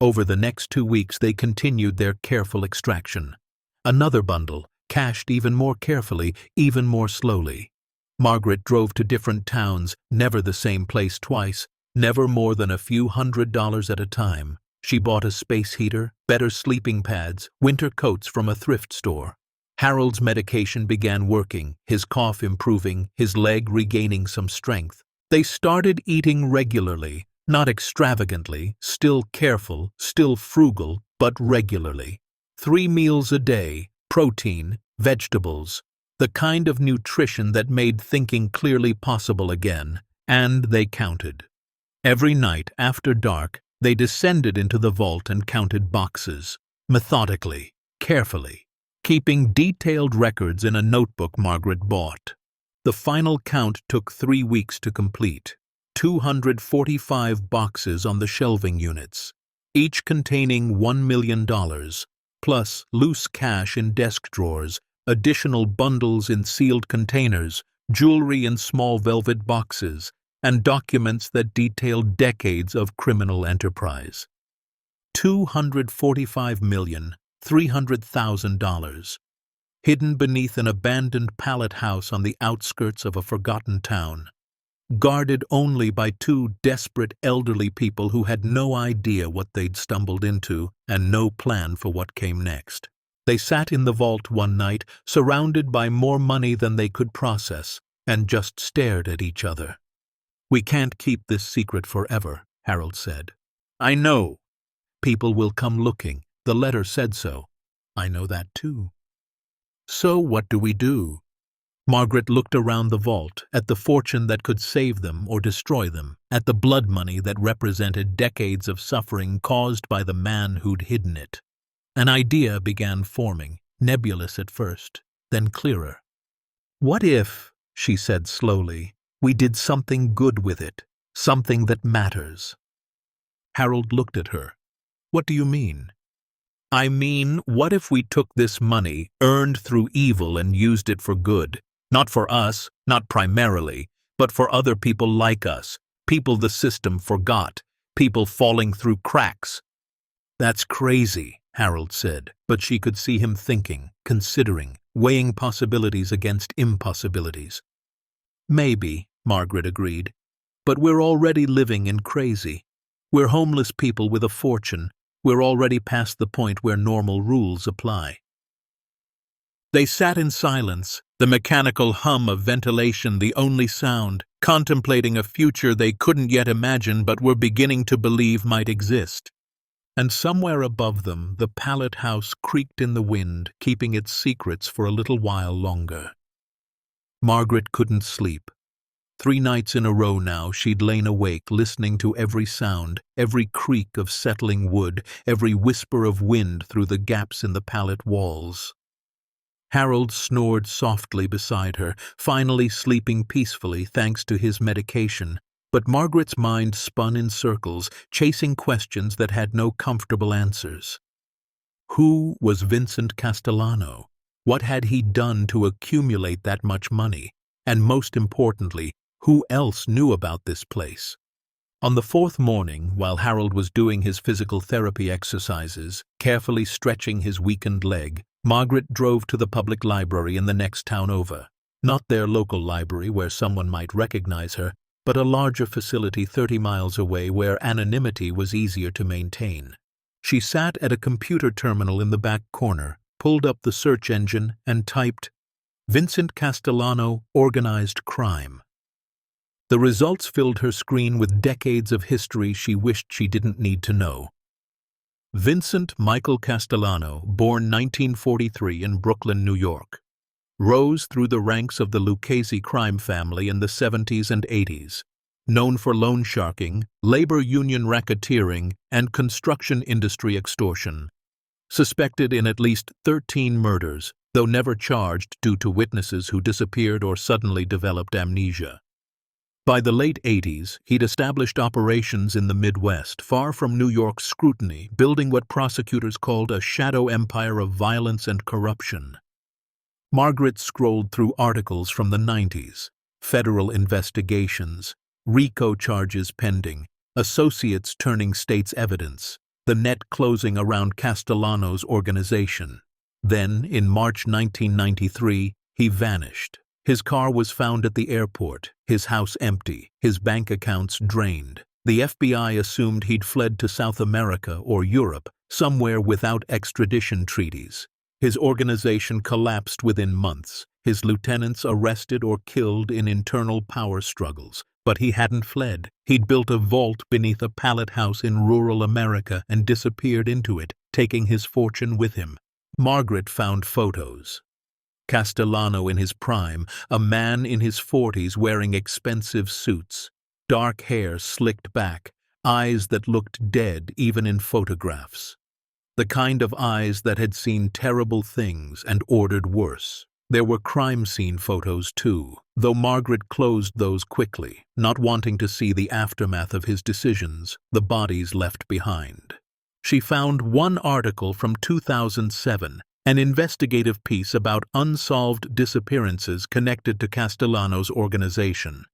Over the next 2 weeks they continued their careful extraction. Another bundle, cached even more carefully, even more slowly. Margaret drove to different towns, never the same place twice, never more than a few $100s at a time. She bought a space heater, better sleeping pads, winter coats from a thrift store. Harold's medication began working, his cough improving, his leg regaining some strength. They started eating regularly, not extravagantly, still careful, still frugal, but regularly. 3 meals a day, protein, vegetables, the kind of nutrition that made thinking clearly possible again, and they counted. Every night after dark, they descended into the vault and counted boxes, methodically, carefully, keeping detailed records in a notebook Margaret bought. The final count took 3 weeks to complete. 245 boxes on the shelving units, each containing $1 million, plus loose cash in desk drawers, additional bundles in sealed containers, jewelry in small velvet boxes, and documents that detailed decades of criminal enterprise. $245,300,000, hidden beneath an abandoned pallet house on the outskirts of a forgotten town. guarded only by two desperate elderly people who had no idea what they'd stumbled into and no plan for what came next. They sat in the vault one night, surrounded by more money than they could process, and just stared at each other. "We can't keep this secret forever," Harold said. "I know. People will come looking. The letter said so." "I know that too." "So what do we do?" Margaret looked around the vault, at the fortune that could save them or destroy them, at the blood money that represented decades of suffering caused by the man who'd hidden it. An idea began forming, nebulous at first, then clearer. "What if," she said slowly, "we did something good with it, something that matters?" Harold looked at her. "What do you mean?" "I mean, what if we took this money, earned through evil, and used it for good? Not for us, not primarily, but for other people like us, people the system forgot, people falling through cracks." "That's crazy," Harold said, but she could see him thinking, considering, weighing possibilities against impossibilities. "Maybe," Margaret agreed, "but we're already living in crazy. We're homeless people with a fortune. We're already past the point where normal rules apply." They sat in silence, the mechanical hum of ventilation the only sound, contemplating a future they couldn't yet imagine but were beginning to believe might exist. And somewhere above them, the Pallet house creaked in the wind, keeping its secrets for a little while longer. Margaret couldn't sleep. 3 nights in a row now she'd lain awake, listening to every sound, every creak of settling wood, every whisper of wind through the gaps in the pallet walls. Harold snored softly beside her, finally sleeping peacefully thanks to his medication, but Margaret's mind spun in circles, chasing questions that had no comfortable answers. Who was Vincent Castellano? What had he done to accumulate that much money? And most importantly, who else knew about this place? On the 4th morning, while Harold was doing his physical therapy exercises, carefully stretching his weakened leg, Margaret drove to the public library in the next town over. Not their local library where someone might recognize her, but a larger facility 30 miles away where anonymity was easier to maintain. She sat at a computer terminal in the back corner, pulled up the search engine, and typed, "Vincent Castellano, Organized Crime." The results filled her screen with decades of history she wished she didn't need to know. Vincent Michael Castellano, born 1943 in Brooklyn, New York. Rose through the ranks of the Lucchese crime family in the 70s and 80s, known for loan sharking, labor union racketeering, and construction industry extortion. Suspected in at least 13 murders, though never charged due to witnesses who disappeared or suddenly developed amnesia. By the late 80s, he'd established operations in the Midwest, far from New York's scrutiny, building what prosecutors called a shadow empire of violence and corruption. Margaret scrolled through articles from the 90s, federal investigations, RICO charges pending, associates turning state's evidence, the net closing around Castellano's organization. Then, in March 1993, he vanished. His car was found at the airport, his house empty, his bank accounts drained. The FBI assumed he'd fled to South America or Europe, somewhere without extradition treaties. His organization collapsed within months, his lieutenants arrested or killed in internal power struggles. But he hadn't fled. He'd built a vault beneath a pallet house in rural America and disappeared into it, taking his fortune with him. Margaret found photos. Castellano in his prime, a man in his 40s wearing expensive suits, dark hair slicked back, eyes that looked dead even in photographs. The kind of eyes that had seen terrible things and ordered worse. There were crime scene photos too, though Margaret closed those quickly, not wanting to see the aftermath of his decisions, the bodies left behind. She found one article from 2007, an investigative piece about unsolved disappearances connected to Castellano's organization.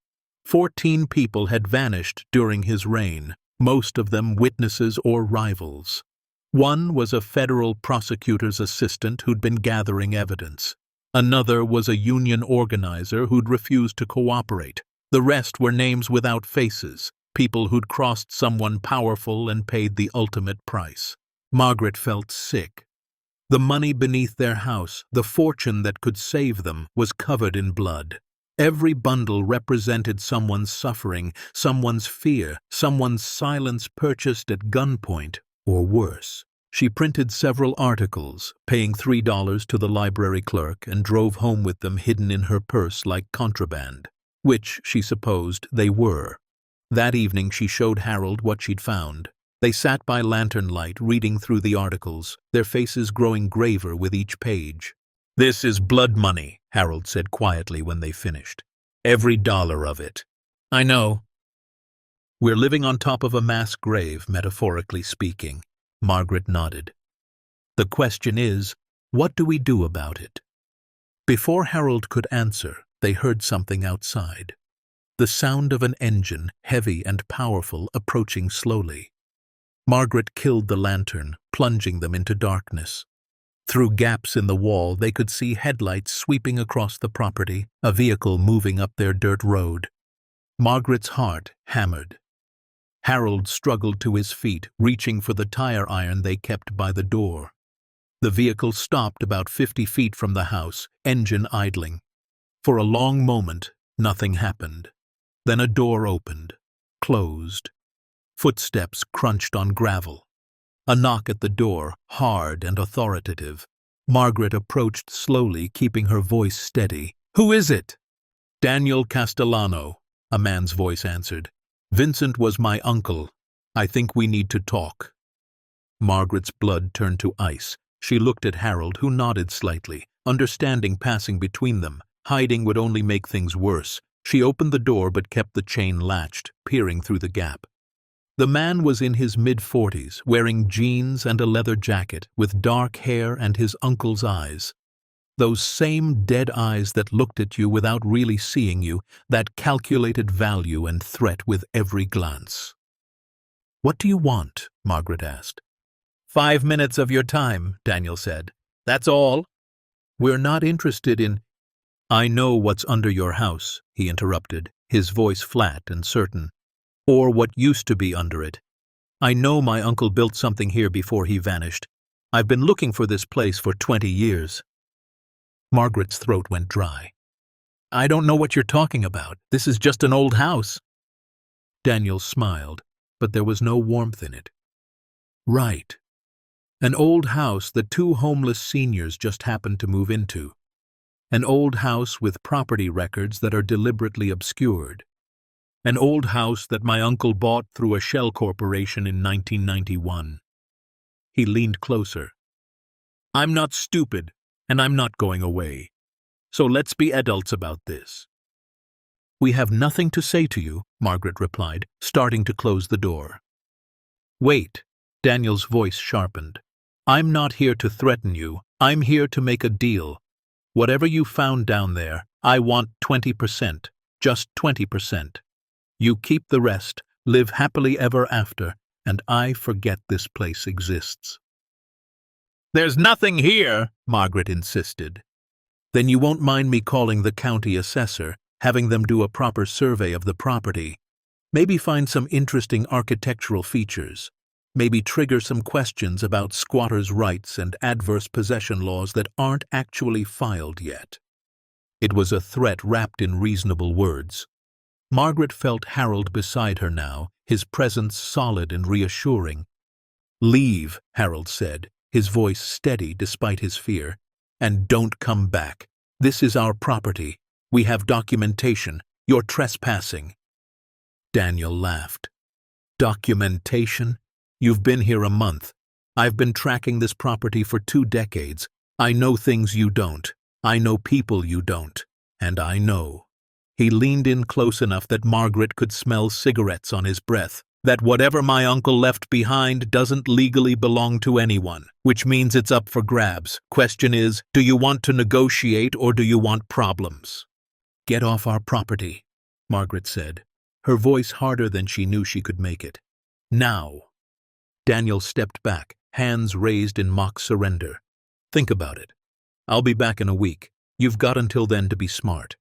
14 people had vanished during his reign, most of them witnesses or rivals. One was a federal prosecutor's assistant who'd been gathering evidence. Another was a union organizer who'd refused to cooperate. The rest were names without faces, people who'd crossed someone powerful and paid the ultimate price. Margaret felt sick. The money beneath their house, the fortune that could save them, was covered in blood. Every bundle represented someone's suffering, someone's fear, someone's silence purchased at gunpoint, or worse. She printed several articles, paying $3 to the library clerk, and drove home with them hidden in her purse like contraband, which, she supposed, they were. That evening she showed Harold what she'd found. They sat by lantern light, reading through the articles, their faces growing graver with each page. "This is blood money," Harold said quietly when they finished. "Every dollar of it." "I know." "We're living on top of a mass grave, metaphorically speaking." Margaret nodded. "The question is, what do we do about it?" Before Harold could answer, they heard something outside. The sound of an engine, heavy and powerful, approaching slowly. Margaret killed the lantern, plunging them into darkness. Through gaps in the wall, they could see headlights sweeping across the property, a vehicle moving up their dirt road. Margaret's heart hammered. Harold struggled to his feet, reaching for the tire iron they kept by the door. The vehicle stopped about 50 feet from the house, engine idling. For a long moment, nothing happened. Then a door opened, closed. Footsteps crunched on gravel. A knock at the door, hard and authoritative. Margaret approached slowly, keeping her voice steady. "Who is it?" "Daniel Castellano," a man's voice answered. "Vincent was my uncle. I think we need to talk." Margaret's blood turned to ice. She looked at Harold, who nodded slightly, understanding passing between them. Hiding would only make things worse. She opened the door but kept the chain latched, peering through the gap. The man was in his mid-40s, wearing jeans and a leather jacket, with dark hair and his uncle's eyes. Those same dead eyes that looked at you without really seeing you, that calculated value and threat with every glance. "What do you want?" Margaret asked. 5 minutes of your time," Daniel said. "That's all." "We're not interested in—" "I know what's under your house," he interrupted, his voice flat and certain. "Or what used to be under it. I know my uncle built something here before he vanished. I've been looking for this place for 20 years. Margaret's throat went dry. "I don't know what you're talking about. This is just an old house." Daniel smiled, but there was no warmth in it. "Right. An old house that 2 homeless seniors just happened to move into. An old house with property records that are deliberately obscured. An old house that my uncle bought through a shell corporation in 1991. He leaned closer. "I'm not stupid, and I'm not going away. So let's be adults about this." "We have nothing to say to you," Margaret replied, starting to close the door. "Wait," Daniel's voice sharpened. "I'm not here to threaten you. I'm here to make a deal. Whatever you found down there, I want 20%, just 20%. You keep the rest, live happily ever after, and I forget this place exists." "There's nothing here," Margaret insisted. "Then you won't mind me calling the county assessor, having them do a proper survey of the property. Maybe find some interesting architectural features. Maybe trigger some questions about squatters' rights and adverse possession laws that aren't actually filed yet." It was a threat wrapped in reasonable words. Margaret felt Harold beside her now, his presence solid and reassuring. "Leave," Harold said, his voice steady despite his fear, "and don't come back. This is our property. We have documentation. You're trespassing." Daniel laughed. "Documentation? You've been here a month. I've been tracking this property for 2 decades. I know things you don't. I know people you don't. And I know." He leaned in close enough that Margaret could smell cigarettes on his breath. "That whatever my uncle left behind doesn't legally belong to anyone, which means it's up for grabs. Question is, do you want to negotiate or do you want problems?" "Get off our property," Margaret said, her voice harder than she knew she could make it. "Now." Daniel stepped back, hands raised in mock surrender. "Think about it. I'll be back in a week. You've got until then to be smart."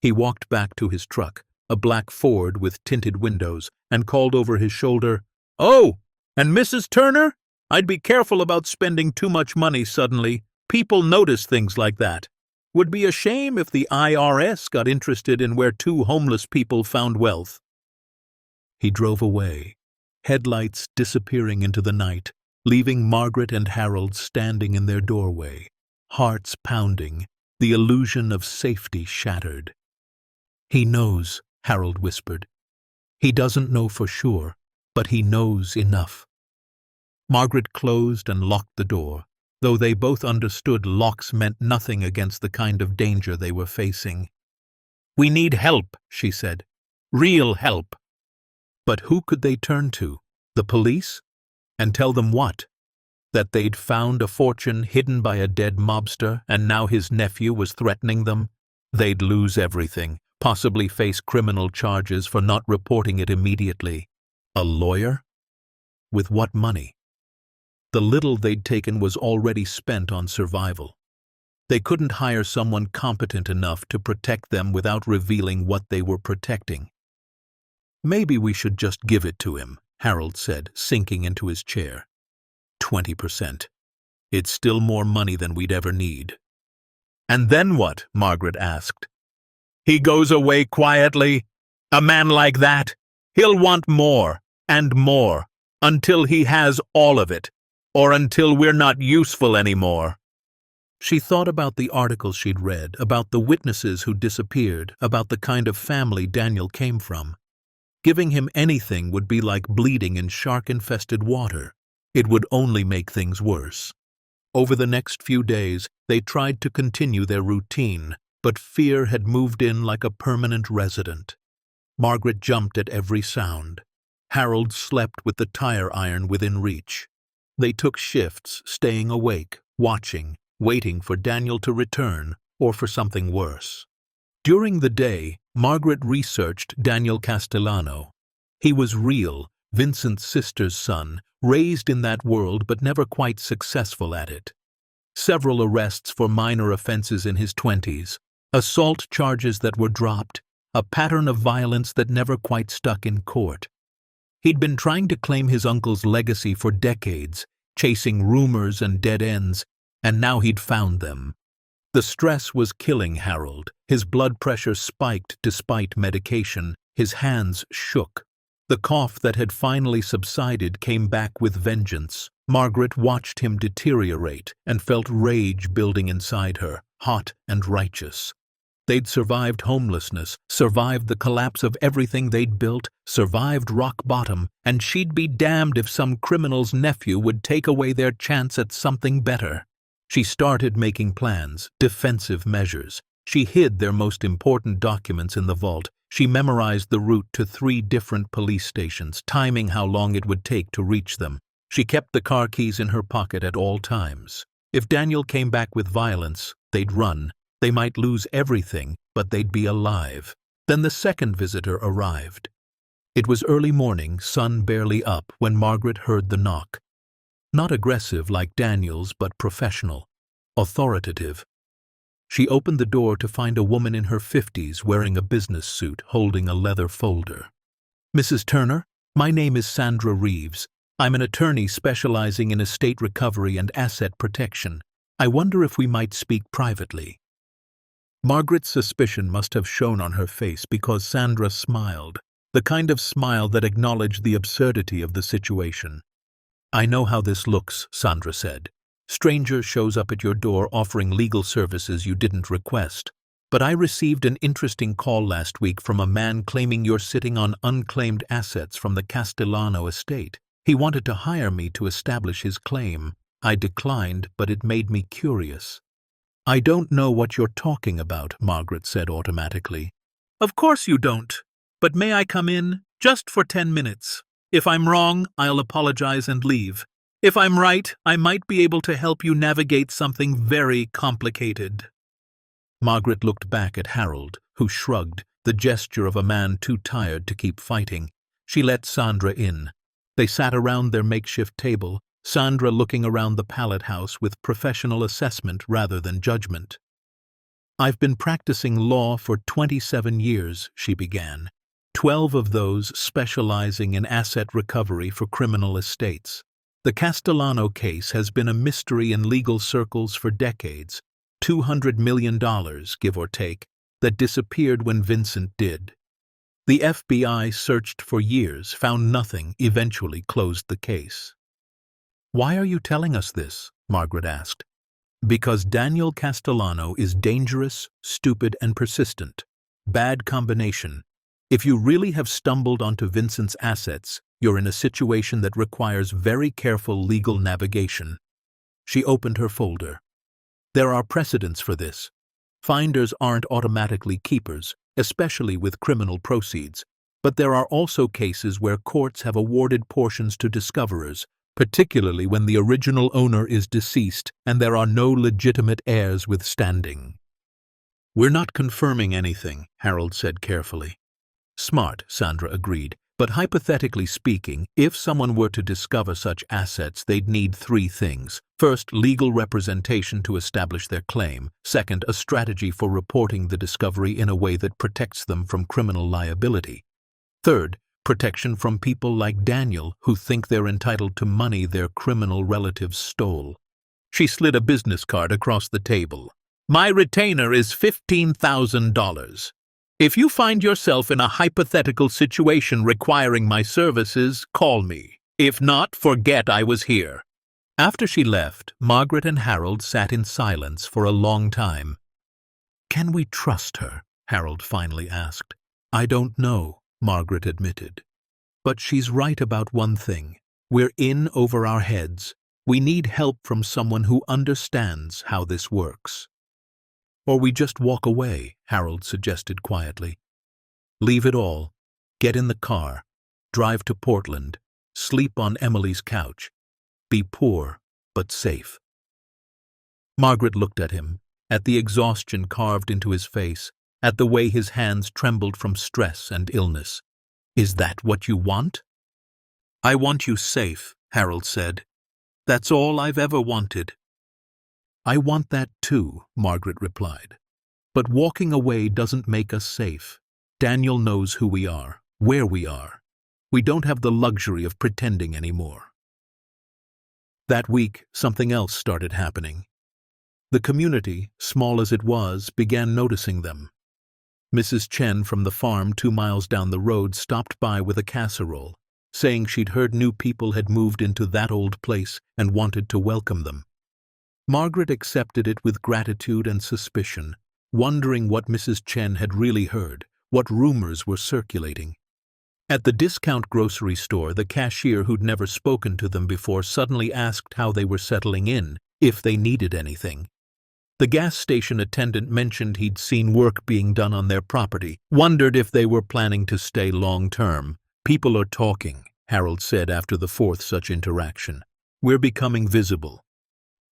He walked back to his truck, a black Ford with tinted windows, and called over his shoulder, "Oh, and Mrs. Turner? I'd be careful about spending too much money suddenly. People notice things like that. Would be a shame if the IRS got interested in where two homeless people found wealth." He drove away, headlights disappearing into the night, leaving Margaret and Harold standing in their doorway, hearts pounding, the illusion of safety shattered. "He knows," Harold whispered. "He doesn't know for sure, but he knows enough." Margaret closed and locked the door, though they both understood locks meant nothing against the kind of danger they were facing. "We need help," she said. "Real help." But who could they turn to? The police? And tell them what? That they'd found a fortune hidden by a dead mobster and now his nephew was threatening them? They'd lose everything, possibly face criminal charges for not reporting it immediately. A lawyer? With what money? The little they'd taken was already spent on survival. They couldn't hire someone competent enough to protect them without revealing what they were protecting. "Maybe we should just give it to him," Harold said, sinking into his chair. 20%. It's still more money than we'd ever need. "And then what?" Margaret asked. "He goes away quietly. A man like that, he'll want more and more until he has all of it, or until we're not useful anymore." She thought about the articles she'd read, about the witnesses who disappeared, about the kind of family Daniel came from. Giving him anything would be like bleeding in shark-infested water. It would only make things worse. Over the next few days, they tried to continue their routine, but fear had moved in like a permanent resident. Margaret jumped at every sound. Harold slept with the tire iron within reach. They took shifts, staying awake, watching, waiting for Daniel to return, or for something worse. During the day, Margaret researched Daniel Castellano. He was real, Vincent's sister's son, raised in that world but never quite successful at it. Several arrests for minor offenses in his 20s, assault charges that were dropped, a pattern of violence that never quite stuck in court. He'd been trying to claim his uncle's legacy for decades, chasing rumors and dead ends, and now he'd found them. The stress was killing Harold. His blood pressure spiked despite medication. His hands shook. The cough that had finally subsided came back with vengeance. Margaret watched him deteriorate and felt rage building inside her, hot and righteous. They'd survived homelessness, survived the collapse of everything they'd built, survived rock bottom, and she'd be damned if some criminal's nephew would take away their chance at something better. She started making plans, defensive measures. She hid their most important documents in the vault. She memorized the route to 3 different police stations, timing how long it would take to reach them. She kept the car keys in her pocket at all times. If Daniel came back with violence, they'd run. They might lose everything, but they'd be alive. Then the second visitor arrived. It was early morning, sun barely up, when Margaret heard the knock. Not aggressive like Daniel's, but professional, authoritative. She opened the door to find a woman in her 50s wearing a business suit, holding a leather folder. "Mrs. Turner, my name is Sandra Reeves. I'm an attorney specializing in estate recovery and asset protection. I wonder if we might speak privately." Margaret's suspicion must have shown on her face because Sandra smiled, the kind of smile that acknowledged the absurdity of the situation. "I know how this looks," Sandra said. "Stranger shows up at your door offering legal services you didn't request. But I received an interesting call last week from a man claiming you're sitting on unclaimed assets from the Castellano estate. He wanted to hire me to establish his claim. I declined, but it made me curious." "I don't know what you're talking about," Margaret said automatically. "Of course you don't. But may I come in? Just for 10 minutes. If I'm wrong, I'll apologize and leave. If I'm right, I might be able to help you navigate something very complicated." Margaret looked back at Harold, who shrugged, the gesture of a man too tired to keep fighting. She let Sandra in. They sat around their makeshift table, Sandra looking around the Pallet house with professional assessment rather than judgment. "I've been practicing law for 27 years, she began. 12 of those specializing in asset recovery for criminal estates. The Castellano case has been a mystery in legal circles for decades. $200 million, give or take, that disappeared when Vincent did. The FBI searched for years, found nothing, eventually closed the case. "Why are you telling us this?" Margaret asked. "Because Daniel Castellano is dangerous, stupid, and persistent. Bad combination. If you really have stumbled onto Vincent's assets, you're in a situation that requires very careful legal navigation." She opened her folder. "There are precedents for this. Finders aren't automatically keepers, especially with criminal proceeds, but there are also cases where courts have awarded portions to discoverers, particularly when the original owner is deceased and there are no legitimate heirs with standing." "We're not confirming anything," Harold said carefully. "Smart," Sandra agreed. "But hypothetically speaking, if someone were to discover such assets, they'd need three things. First, legal representation to establish their claim. Second, a strategy for reporting the discovery in a way that protects them from criminal liability. Third, protection from people like Daniel who think they're entitled to money their criminal relatives stole." She slid a business card across the table. "My retainer is $15,000. If you find yourself in a hypothetical situation requiring my services, call me. If not, forget I was here." After she left, Margaret and Harold sat in silence for a long time. "Can we trust her?" Harold finally asked. "I don't know," Margaret admitted. "But she's right about one thing. We're in over our heads. We need help from someone who understands how this works." "Or we just walk away," Harold suggested quietly. "Leave it all. Get in the car. Drive to Portland. Sleep on Emily's couch. Be poor, but safe." Margaret looked at him, at the exhaustion carved into his face, at the way his hands trembled from stress and illness. "Is that what you want?" "I want you safe," Harold said. "That's all I've ever wanted." "I want that too," Margaret replied. "But walking away doesn't make us safe. Daniel knows who we are, where we are. We don't have the luxury of pretending anymore." That week, something else started happening. The community, small as it was, began noticing them. Mrs. Chen from the farm 2 miles down the road stopped by with a casserole, saying she'd heard new people had moved into that old place and wanted to welcome them. Margaret accepted it with gratitude and suspicion, wondering what Mrs. Chen had really heard, what rumors were circulating. At the discount grocery store, the cashier who'd never spoken to them before suddenly asked how they were settling in, if they needed anything. The gas station attendant mentioned he'd seen work being done on their property, wondered if they were planning to stay long-term. "People are talking," Harold said after the fourth such interaction. "We're becoming visible."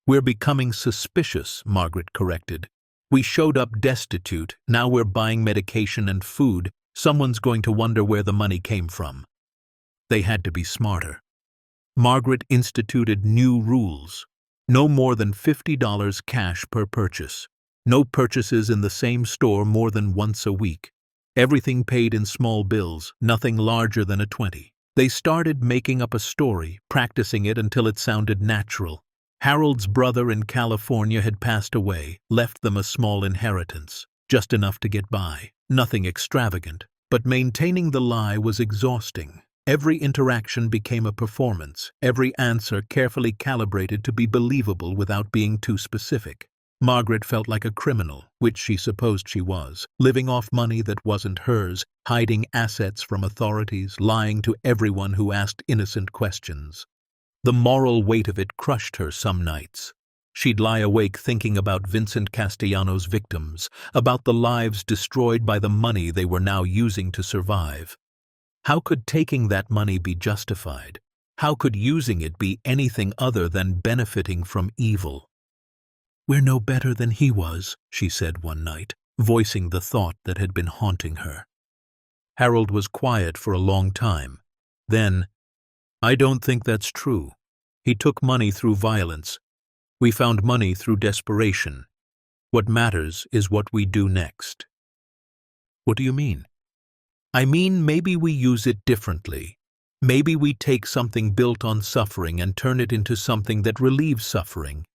"We're becoming suspicious," Margaret corrected. "We showed up destitute, now we're buying medication and food. Someone's going to wonder where the money came from." They had to be smarter. Margaret instituted new rules. No more than $50 cash per purchase. No purchases in the same store more than once a week. Everything paid in small bills, nothing larger than a 20. They started making up a story, practicing it until it sounded natural. Harold's brother in California had passed away, left them a small inheritance, just enough to get by. Nothing extravagant, but maintaining the lie was exhausting. Every interaction became a performance, every answer carefully calibrated to be believable without being too specific. Margaret felt like a criminal, which she supposed she was, living off money that wasn't hers, hiding assets from authorities, lying to everyone who asked innocent questions. The moral weight of it crushed her some nights. She'd lie awake thinking about Vincent Castellanos' victims, about the lives destroyed by the money they were now using to survive. How could taking that money be justified? How could using it be anything other than benefiting from evil? "We're no better than he was," she said one night, voicing the thought that had been haunting her. Harold was quiet for a long time. Then, "I don't think that's true. He took money through violence. We found money through desperation. What matters is what we do next." "What do you mean?" I mean, maybe we use it differently. Maybe we take something built on suffering and turn it into something that relieves suffering.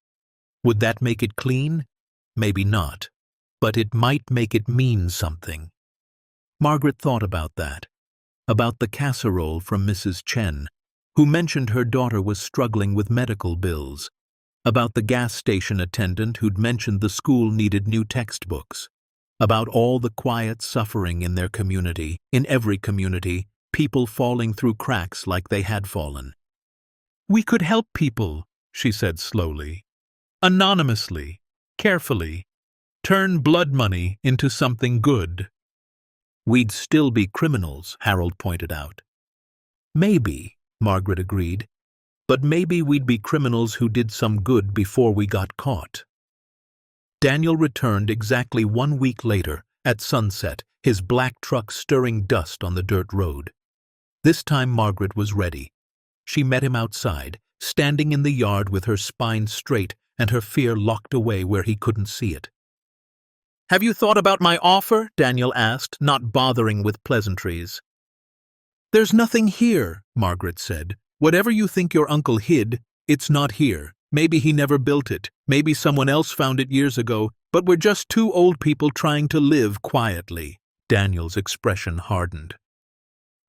Would that make it clean? Maybe not. But it might make it mean something. Margaret thought about that. About the casserole from Mrs. Chen, who mentioned her daughter was struggling with medical bills. About the gas station attendant who'd mentioned the school needed new textbooks. About all the quiet suffering in their community, in every community, people falling through cracks like they had fallen. We could help people, she said slowly. Anonymously, carefully. Turn blood money into something good. We'd still be criminals, Harold pointed out. Maybe, Margaret agreed. But maybe we'd be criminals who did some good before we got caught. Daniel returned exactly 1 week later, at sunset, his black truck stirring dust on the dirt road. This time Margaret was ready. She met him outside, standing in the yard with her spine straight and her fear locked away where he couldn't see it. Have you thought about my offer? Daniel asked, not bothering with pleasantries. There's nothing here, Margaret said. Whatever you think your uncle hid, it's not here. Maybe he never built it. Maybe someone else found it years ago, but we're just two old people trying to live quietly. Daniel's expression hardened.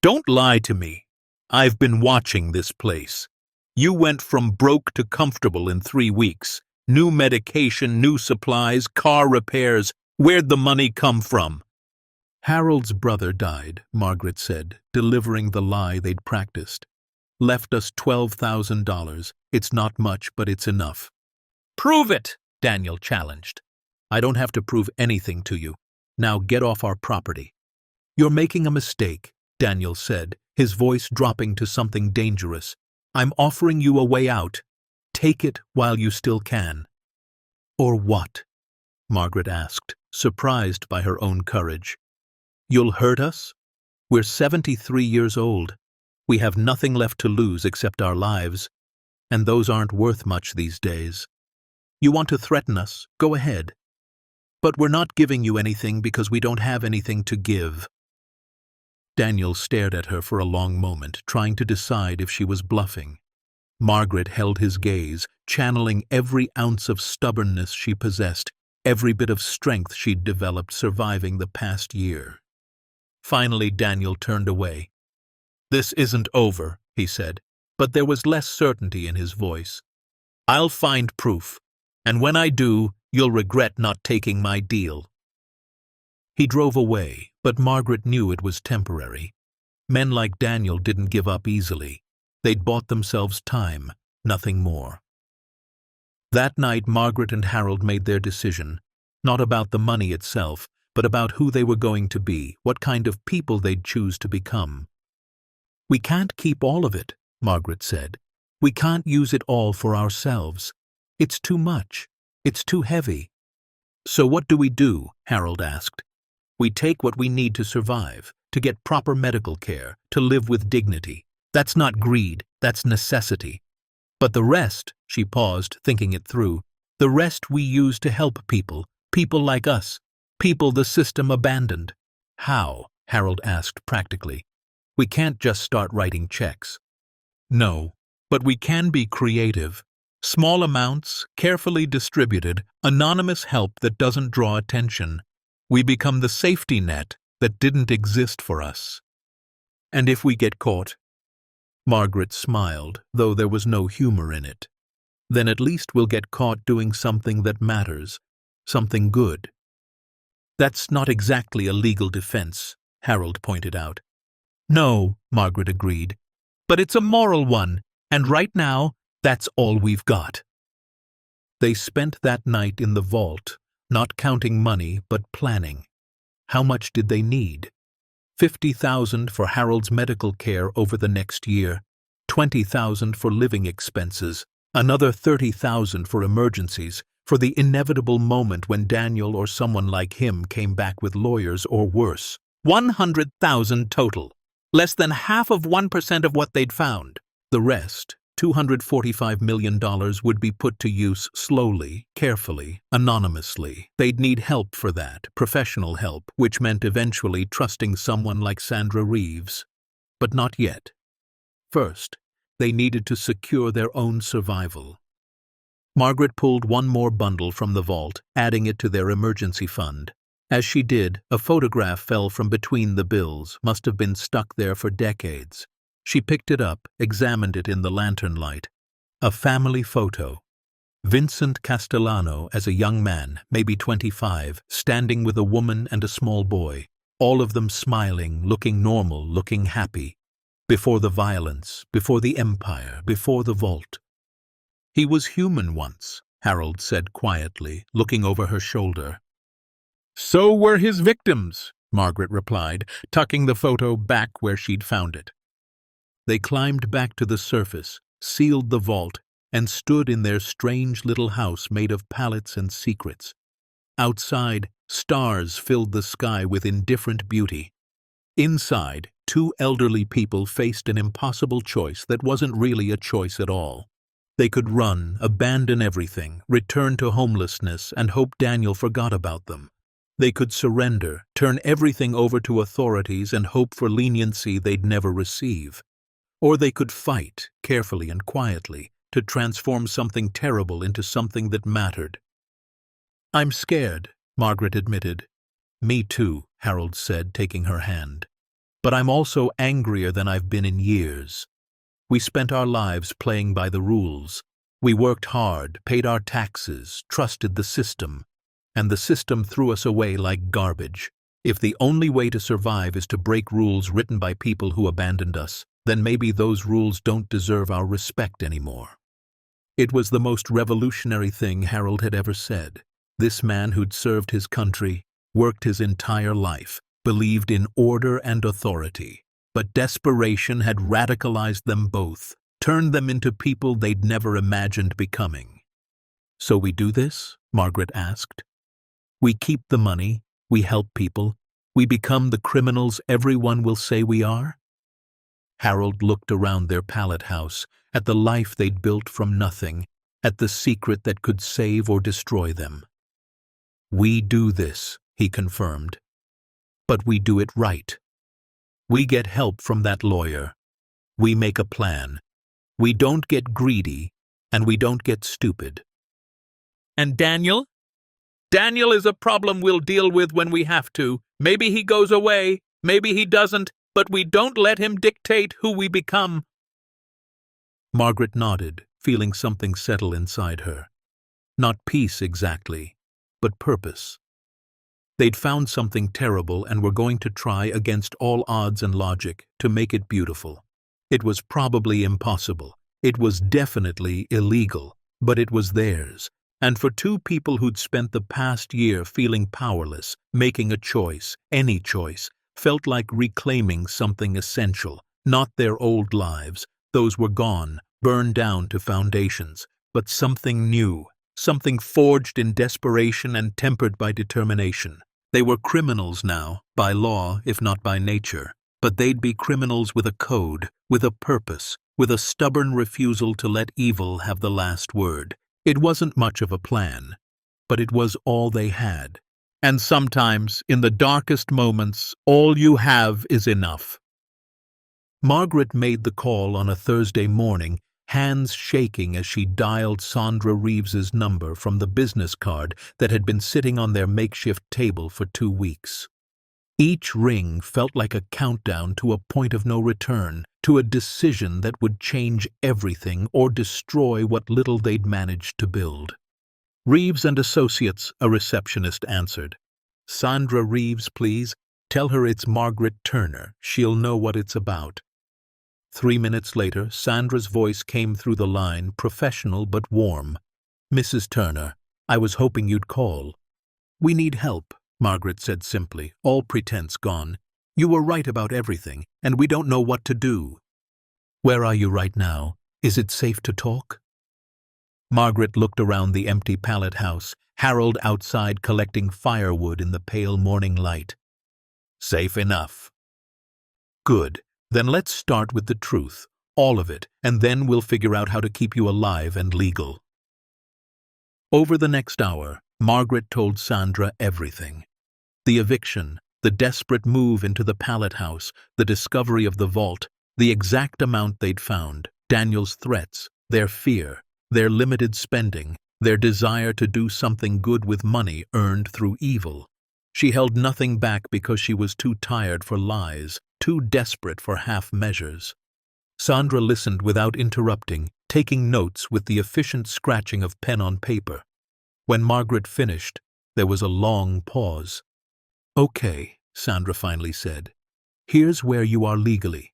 Don't lie to me. I've been watching this place. You went from broke to comfortable in 3 weeks. New medication, new supplies, car repairs. Where'd the money come from? Harold's brother died, Margaret said, delivering the lie they'd practiced. Left us $12,000. It's not much, but it's enough. Prove it, Daniel challenged. I don't have to prove anything to you. Now get off our property. You're making a mistake, Daniel said, his voice dropping to something dangerous. I'm offering you a way out. Take it while you still can. Or what? Margaret asked, surprised by her own courage. You'll hurt us? We're 73 years old. We have nothing left to lose except our lives, and those aren't worth much these days. You want to threaten us? Go ahead. But we're not giving you anything because we don't have anything to give. Daniel stared at her for a long moment, trying to decide if she was bluffing. Margaret held his gaze, channeling every ounce of stubbornness she possessed, every bit of strength she'd developed surviving the past year. Finally, Daniel turned away. This isn't over, he said, but there was less certainty in his voice. I'll find proof, and when I do, you'll regret not taking my deal. He drove away, but Margaret knew it was temporary. Men like Daniel didn't give up easily. They'd bought themselves time, nothing more. That night, Margaret and Harold made their decision, not about the money itself, but about who they were going to be, what kind of people they'd choose to become. We can't keep all of it, Margaret said. We can't use it all for ourselves. It's too much. It's too heavy. So what do? Harold asked. We take what we need to survive, to get proper medical care, to live with dignity. That's not greed, that's necessity. But the rest, she paused, thinking it through, the rest we use to help people, people like us, people the system abandoned. How? Harold asked practically. We can't just start writing checks. No, but we can be creative. Small amounts, carefully distributed, anonymous help that doesn't draw attention. We become the safety net that didn't exist for us. And if we get caught? Margaret smiled, though there was no humor in it. Then at least we'll get caught doing something that matters, something good. That's not exactly a legal defense, Harold pointed out. No, Margaret agreed, but it's a moral one, and right now, that's all we've got. They spent that night in the vault, not counting money but planning. How much did they need? $50,000 for Harold's medical care over the next year, $20,000 for living expenses, another $30,000 for emergencies, for the inevitable moment when Daniel or someone like him came back with lawyers or worse. $100,000 total. Less than half of 1% of what they'd found. The rest, $245 million would be put to use slowly, carefully, anonymously. They'd need help for that, professional help, which meant eventually trusting someone like Sandra Reeves. But not yet. First, they needed to secure their own survival. Margaret pulled one more bundle from the vault, adding it to their emergency fund. As she did, a photograph fell from between the bills, must have been stuck there for decades. She picked it up, examined it in the lantern light. A family photo. Vincent Castellano as a young man, maybe 25, standing with a woman and a small boy, all of them smiling, looking normal, looking happy. Before the violence, before the empire, before the vault. "He was human once," Harold said quietly, looking over her shoulder. "So were his victims," Margaret replied, tucking the photo back where she'd found it. They climbed back to the surface, sealed the vault, and stood in their strange little house made of pallets and secrets. Outside, stars filled the sky with indifferent beauty. Inside, two elderly people faced an impossible choice that wasn't really a choice at all. They could run, abandon everything, return to homelessness, and hope Daniel forgot about them. They could surrender, turn everything over to authorities, and hope for leniency they'd never receive. Or they could fight, carefully and quietly, to transform something terrible into something that mattered. "I'm scared," Margaret admitted. "Me too," Harold said, taking her hand. "But I'm also angrier than I've been in years. We spent our lives playing by the rules. We worked hard, paid our taxes, trusted the system. And the system threw us away like garbage. If the only way to survive is to break rules written by people who abandoned us, then maybe those rules don't deserve our respect anymore." It was the most revolutionary thing Harold had ever said. This man who'd served his country, worked his entire life, believed in order and authority. But desperation had radicalized them both, turned them into people they'd never imagined becoming. "So we do this?" Margaret asked. "We keep the money, we help people, we become the criminals everyone will say we are?" Harold looked around their pallet house, at the life they'd built from nothing, at the secret that could save or destroy them. "We do this," he confirmed. "But we do it right. We get help from that lawyer. We make a plan. We don't get greedy, and we don't get stupid." "And Daniel? Daniel is a problem we'll deal with when we have to. Maybe he goes away, maybe he doesn't, but we don't let him dictate who we become." Margaret nodded, feeling something settle inside her. Not peace exactly, but purpose. They'd found something terrible and were going to try against all odds and logic to make it beautiful. It was probably impossible. It was definitely illegal, but it was theirs. And for two people who'd spent the past year feeling powerless, making a choice, any choice, felt like reclaiming something essential, not their old lives. Those were gone, burned down to foundations, but something new, something forged in desperation and tempered by determination. They were criminals now, by law if not by nature, but they'd be criminals with a code, with a purpose, with a stubborn refusal to let evil have the last word. It wasn't much of a plan, but it was all they had. And sometimes, in the darkest moments, all you have is enough. Margaret made the call on a Thursday morning, hands shaking as she dialed Sandra Reeves's number from the business card that had been sitting on their makeshift table for 2 weeks. Each ring felt like a countdown to a point of no return, to a decision that would change everything or destroy what little they'd managed to build. "Reeves and Associates," a receptionist answered. "Sandra Reeves, please. Tell her it's Margaret Turner. She'll know what it's about." 3 minutes later, Sandra's voice came through the line, professional but warm. "Mrs. Turner, I was hoping you'd call." "We need help," Margaret said simply, all pretense gone. "You were right about everything, and we don't know what to do." "Where are you right now? Is it safe to talk?" Margaret looked around the empty pallet house, Harold outside collecting firewood in the pale morning light. "Safe enough." "Good. Then let's start with the truth. All of it, and then we'll figure out how to keep you alive and legal." Over the next hour, Margaret told Sandra everything. The eviction, the desperate move into the Pallet house, the discovery of the vault, the exact amount they'd found, Daniel's threats, their fear, their limited spending, their desire to do something good with money earned through evil. She held nothing back because she was too tired for lies, too desperate for half measures. Sandra listened without interrupting, taking notes with the efficient scratching of pen on paper. When Margaret finished, there was a long pause. "Okay," Sandra finally said. "Here's where you are legally.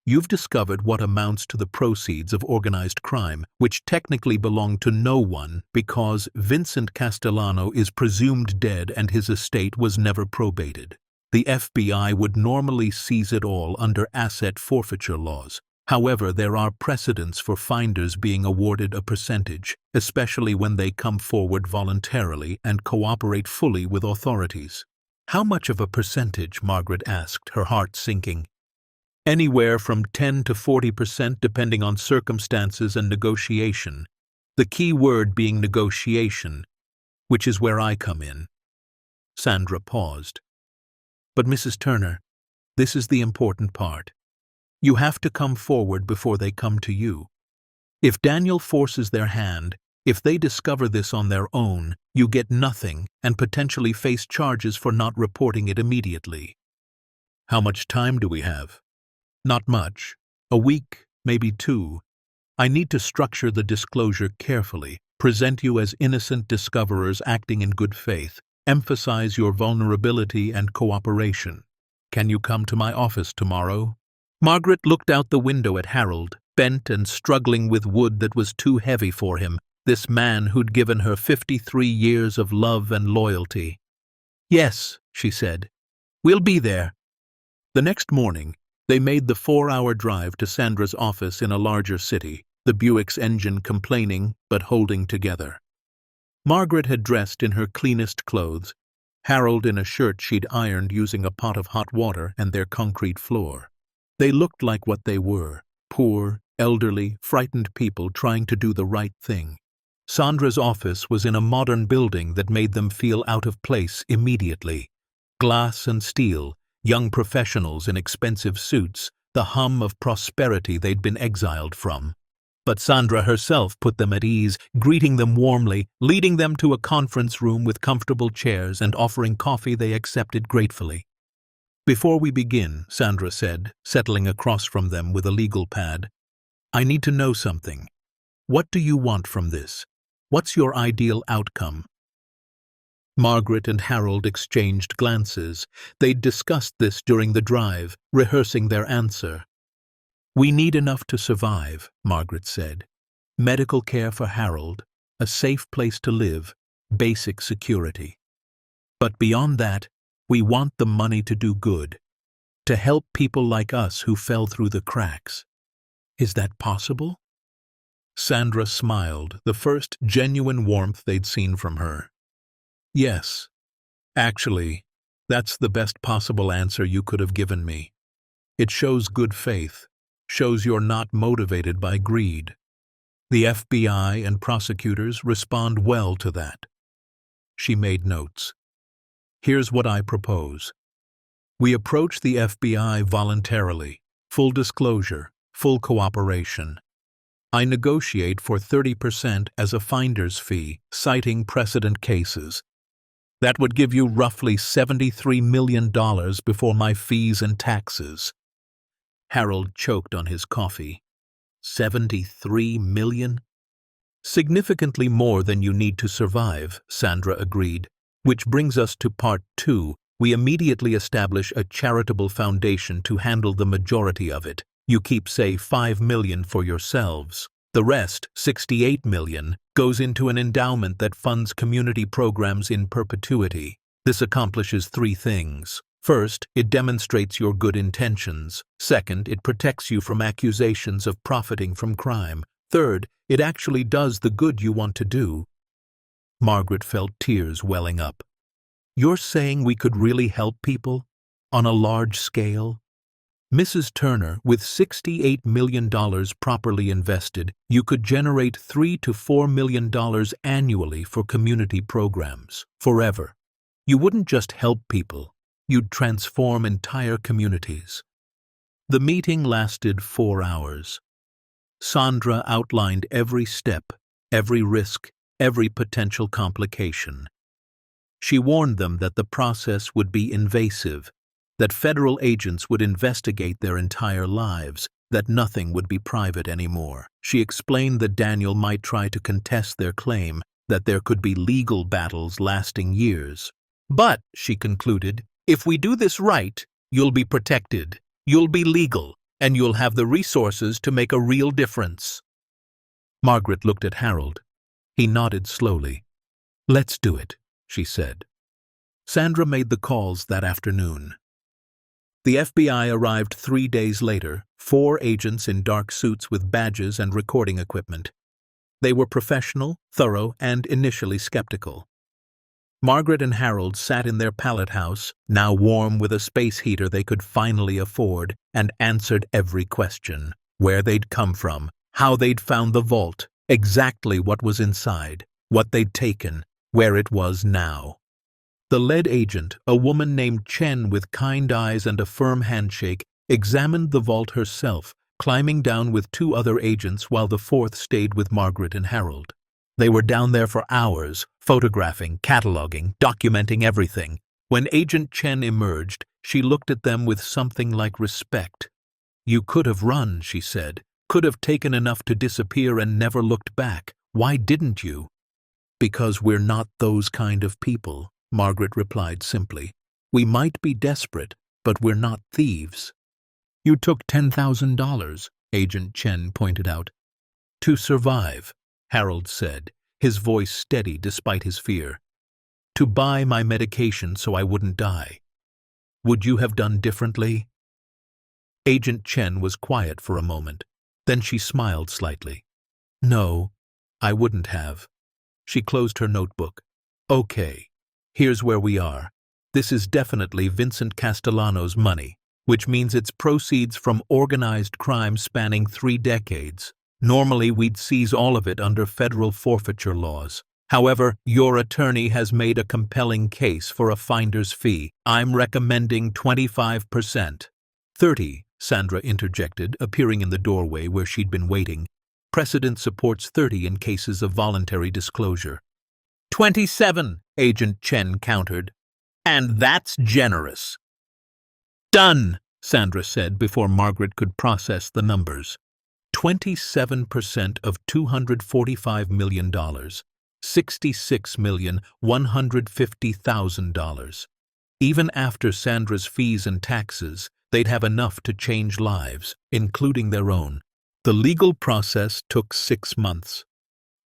You've discovered what amounts to the proceeds of organized crime, which technically belong to no one because Vincent Castellano is presumed dead and his estate was never probated. The FBI would normally seize it all under asset forfeiture laws. However, there are precedents for finders being awarded a percentage, especially when they come forward voluntarily and cooperate fully with authorities." "How much of a percentage?" Margaret asked, her heart sinking. "Anywhere from 10 to 40% depending on circumstances and negotiation. The key word being negotiation, which is where I come in." Sandra paused. "But Mrs. Turner, this is the important part. You have to come forward before they come to you. If Daniel forces their hand, if they discover this on their own, you get nothing and potentially face charges for not reporting it immediately." "How much time do we have?" "Not much. A week, maybe 2. I need to structure the disclosure carefully, present you as innocent discoverers acting in good faith, emphasize your vulnerability and cooperation. Can you come to my office tomorrow?" Margaret looked out the window at Harold, bent and struggling with wood that was too heavy for him, this man who'd given her 53 years of love and loyalty. "Yes," she said. "We'll be there." The next morning, they made the 4-hour drive to Sandra's office in a larger city, the Buick's engine complaining but holding together. Margaret had dressed in her cleanest clothes, Harold in a shirt she'd ironed using a pot of hot water and their concrete floor. They looked like what they were, poor, elderly, frightened people trying to do the right thing. Sandra's office was in a modern building that made them feel out of place immediately. Glass and steel, young professionals in expensive suits, the hum of prosperity they'd been exiled from. But Sandra herself put them at ease, greeting them warmly, leading them to a conference room with comfortable chairs and offering coffee they accepted gratefully. "Before we begin," Sandra said, settling across from them with a legal pad, "I need to know something. What do you want from this? What's your ideal outcome?" Margaret and Harold exchanged glances. They'd discussed this during the drive, rehearsing their answer. "We need enough to survive," Margaret said. "Medical care for Harold, a safe place to live, basic security. But beyond that, we want the money to do good, to help people like us who fell through the cracks. Is that possible?" Sandra smiled, the first genuine warmth they'd seen from her. "Yes. Actually, that's the best possible answer you could have given me. It shows good faith, shows you're not motivated by greed. The FBI and prosecutors respond well to that." She made notes. "Here's what I propose. We approach the FBI voluntarily, full disclosure, full cooperation. I negotiate for 30% as a finder's fee, citing precedent cases. That would give you roughly $73 million before my fees and taxes." Harold choked on his coffee. $73 million? "Significantly more than you need to survive," Sandra agreed. "Which brings us to part 2. We immediately establish a charitable foundation to handle the majority of it. You keep, say, $5 million for yourselves. The rest, $68 million, goes into an endowment that funds community programs in perpetuity. This accomplishes 3 things. First, it demonstrates your good intentions. Second, it protects you from accusations of profiting from crime. Third, it actually does the good you want to do." Margaret felt tears welling up. "You're saying we could really help people? On a large scale?" Mrs. Turner, with $68 million properly invested, you could generate $3 to $4 million annually for community programs, forever. You wouldn't just help people, you'd transform entire communities. The meeting lasted 4 hours. Sandra outlined every step, every risk, every potential complication. She warned them that the process would be invasive, that federal agents would investigate their entire lives, that nothing would be private anymore. She explained that Daniel might try to contest their claim, that there could be legal battles lasting years. But, she concluded, if we do this right, you'll be protected, you'll be legal, and you'll have the resources to make a real difference. Margaret looked at Harold. He nodded slowly. Let's do it, she said. Sandra made the calls that afternoon. The FBI arrived 3 days later, 4 agents in dark suits with badges and recording equipment. They were professional, thorough, and initially skeptical. Margaret and Harold sat in their pallet house, now warm with a space heater they could finally afford, and answered every question: where they'd come from, how they'd found the vault, exactly what was inside, what they'd taken, where it was now. The lead agent, a woman named Chen with kind eyes and a firm handshake, examined the vault herself, climbing down with 2 other agents while the 4th stayed with Margaret and Harold. They were down there for hours, photographing, cataloging, documenting everything. When Agent Chen emerged, she looked at them with something like respect. You could have run, she said, could have taken enough to disappear and never looked back. Why didn't you? Because we're not those kind of people, Margaret replied simply. We might be desperate, but we're not thieves. You took $10,000, Agent Chen pointed out. To survive, Harold said, his voice steady despite his fear. To buy my medication so I wouldn't die. Would you have done differently? Agent Chen was quiet for a moment. Then she smiled slightly. No, I wouldn't have. She closed her notebook. Okay, here's where we are. This is definitely Vincent Castellano's money, which means it's proceeds from organized crime spanning 3 decades. Normally, we'd seize all of it under federal forfeiture laws. However, your attorney has made a compelling case for a finder's fee. I'm recommending 25%. 30%, Sandra interjected, appearing in the doorway where she'd been waiting. Precedent supports 30% in cases of voluntary disclosure. 27%, Agent Chen countered. And that's generous. Done, Sandra said before Margaret could process the numbers. 27% of $245 million, $66,150,000. Even after Sandra's fees and taxes, they'd have enough to change lives, including their own. The legal process took 6 months.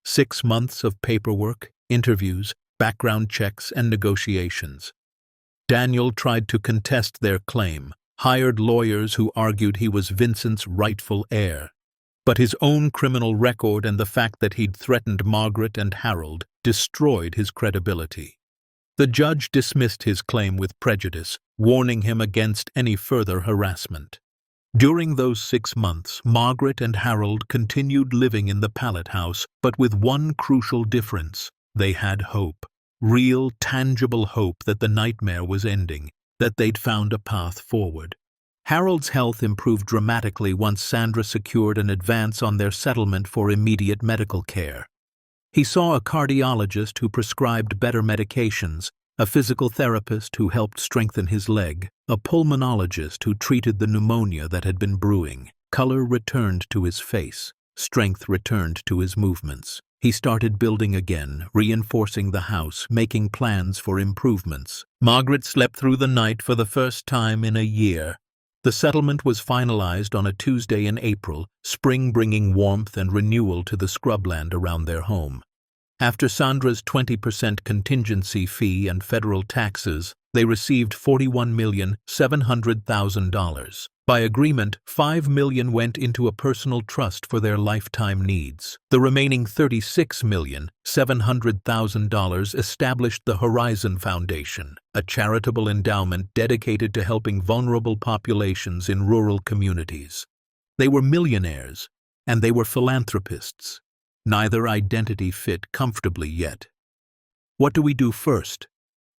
6 months of paperwork, interviews, background checks, and negotiations. Daniel tried to contest their claim, hired lawyers who argued he was Vincent's rightful heir. But his own criminal record and the fact that he'd threatened Margaret and Harold destroyed his credibility. The judge dismissed his claim with prejudice, warning him against any further harassment. During those 6 months, Margaret and Harold continued living in the Pallet house, but with one crucial difference. They had hope. Real, tangible hope that the nightmare was ending, that they'd found a path forward. Harold's health improved dramatically once Sandra secured an advance on their settlement for immediate medical care. He saw a cardiologist who prescribed better medications, a physical therapist who helped strengthen his leg, a pulmonologist who treated the pneumonia that had been brewing. Color returned to his face. Strength returned to his movements. He started building again, reinforcing the house, making plans for improvements. Margaret slept through the night for the first time in a year. The settlement was finalized on a Tuesday in April, spring bringing warmth and renewal to the scrubland around their home. After Sandra's 20% contingency fee and federal taxes, they received $41,700,000. By agreement, $5 million went into a personal trust for their lifetime needs. The remaining $36,700,000 established the Horizon Foundation, a charitable endowment dedicated to helping vulnerable populations in rural communities. They were millionaires, and they were philanthropists. Neither identity fit comfortably yet. "What do we do first?"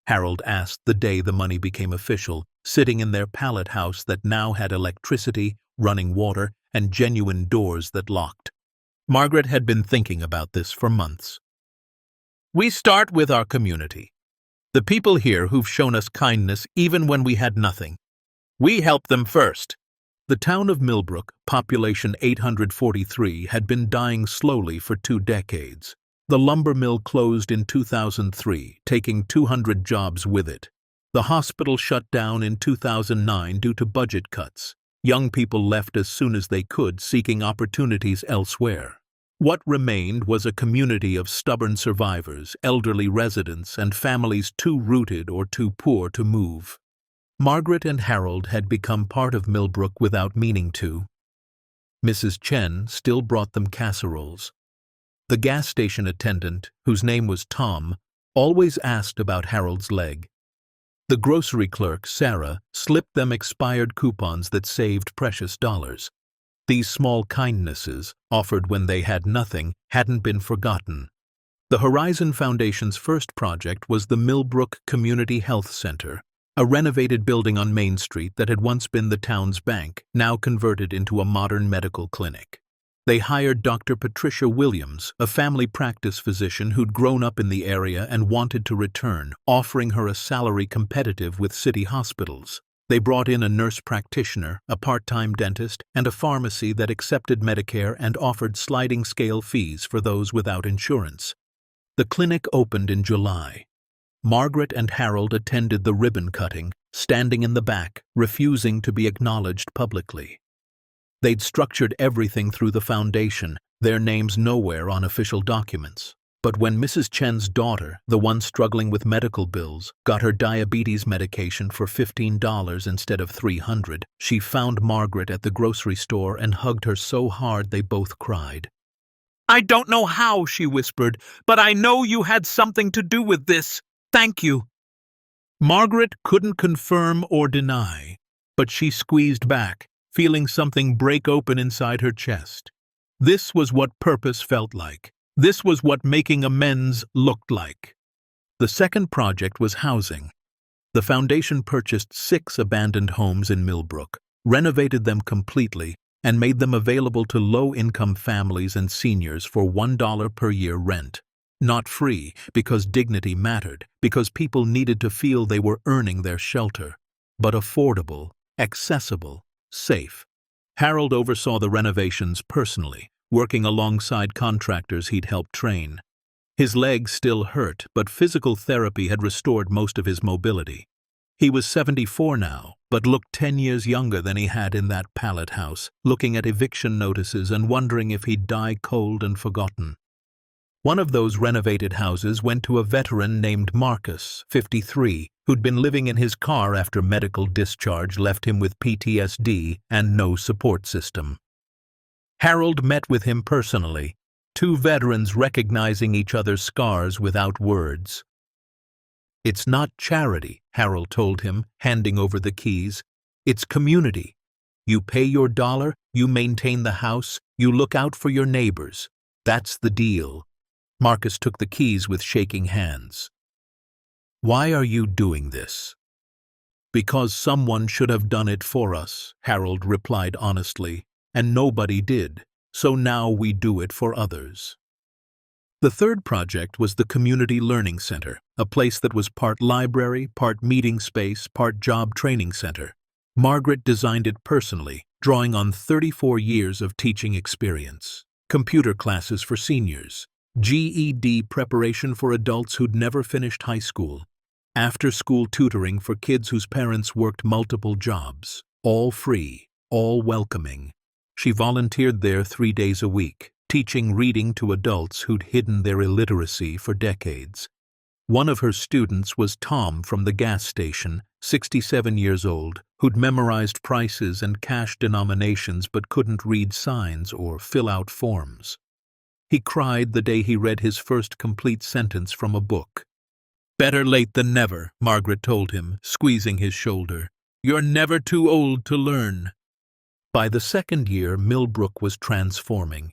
Harold asked the day the money became official, sitting in their pallet house that now had electricity, running water, and genuine doors that locked. Margaret had been thinking about this for months. "We start with our community. The people here who've shown us kindness even when we had nothing. We help them first." The town of Millbrook, population 843, had been dying slowly for 2 decades. The lumber mill closed in 2003, taking 200 jobs with it. The hospital shut down in 2009 due to budget cuts. Young people left as soon as they could, seeking opportunities elsewhere. What remained was a community of stubborn survivors, elderly residents, and families too rooted or too poor to move. Margaret and Harold had become part of Millbrook without meaning to. Mrs. Chen still brought them casseroles. The gas station attendant, whose name was Tom, always asked about Harold's leg. The grocery clerk, Sarah, slipped them expired coupons that saved precious dollars. These small kindnesses, offered when they had nothing, hadn't been forgotten. The Horizon Foundation's first project was the Millbrook Community Health Center, a renovated building on Main Street that had once been the town's bank, now converted into a modern medical clinic. They hired Dr. Patricia Williams, a family practice physician who'd grown up in the area and wanted to return, offering her a salary competitive with city hospitals. They brought in a nurse practitioner, a part-time dentist, and a pharmacy that accepted Medicare and offered sliding-scale fees for those without insurance. The clinic opened in July. Margaret and Harold attended the ribbon cutting, standing in the back, refusing to be acknowledged publicly. They'd structured everything through the foundation, their names nowhere on official documents. But when Mrs. Chen's daughter, the one struggling with medical bills, got her diabetes medication for $15 instead of $300, she found Margaret at the grocery store and hugged her so hard they both cried. "I don't know how," she whispered, "but I know you had something to do with this. Thank you." Margaret couldn't confirm or deny, but she squeezed back, feeling something break open inside her chest. This was what purpose felt like. This was what making amends looked like. The second project was housing. The foundation purchased 6 abandoned homes in Millbrook, renovated them completely, and made them available to low-income families and seniors for $1 per year rent. Not free, because dignity mattered, because people needed to feel they were earning their shelter, but affordable, accessible, safe. Harold oversaw the renovations personally, working alongside contractors he'd helped train. His legs still hurt, but physical therapy had restored most of his mobility. He was 74 now, but looked 10 years younger than he had in that pallet house, looking at eviction notices and wondering if he'd die cold and forgotten. One of those renovated houses went to a veteran named Marcus, 53, who'd been living in his car after medical discharge left him with PTSD and no support system. Harold met with him personally, 2 veterans recognizing each other's scars without words. "It's not charity," Harold told him, handing over the keys. "It's community. You pay your dollar, you maintain the house, you look out for your neighbors. That's the deal." Marcus took the keys with shaking hands. "Why are you doing this?" "Because someone should have done it for us," Harold replied honestly, "and nobody did, so now we do it for others." The third project was the Community Learning Center, a place that was part library, part meeting space, part job training center. Margaret designed it personally, drawing on 34 years of teaching experience. Computer classes for seniors, GED preparation for adults who'd never finished high school, after-school tutoring for kids whose parents worked multiple jobs, all free, all welcoming. She volunteered there 3 days a week, teaching reading to adults who'd hidden their illiteracy for decades. One of her students was Tom from the gas station, 67 years old, who'd memorized prices and cash denominations but couldn't read signs or fill out forms. He cried the day he read his first complete sentence from a book. "Better late than never," Margaret told him, squeezing his shoulder. "You're never too old to learn." By the second year, Millbrook was transforming.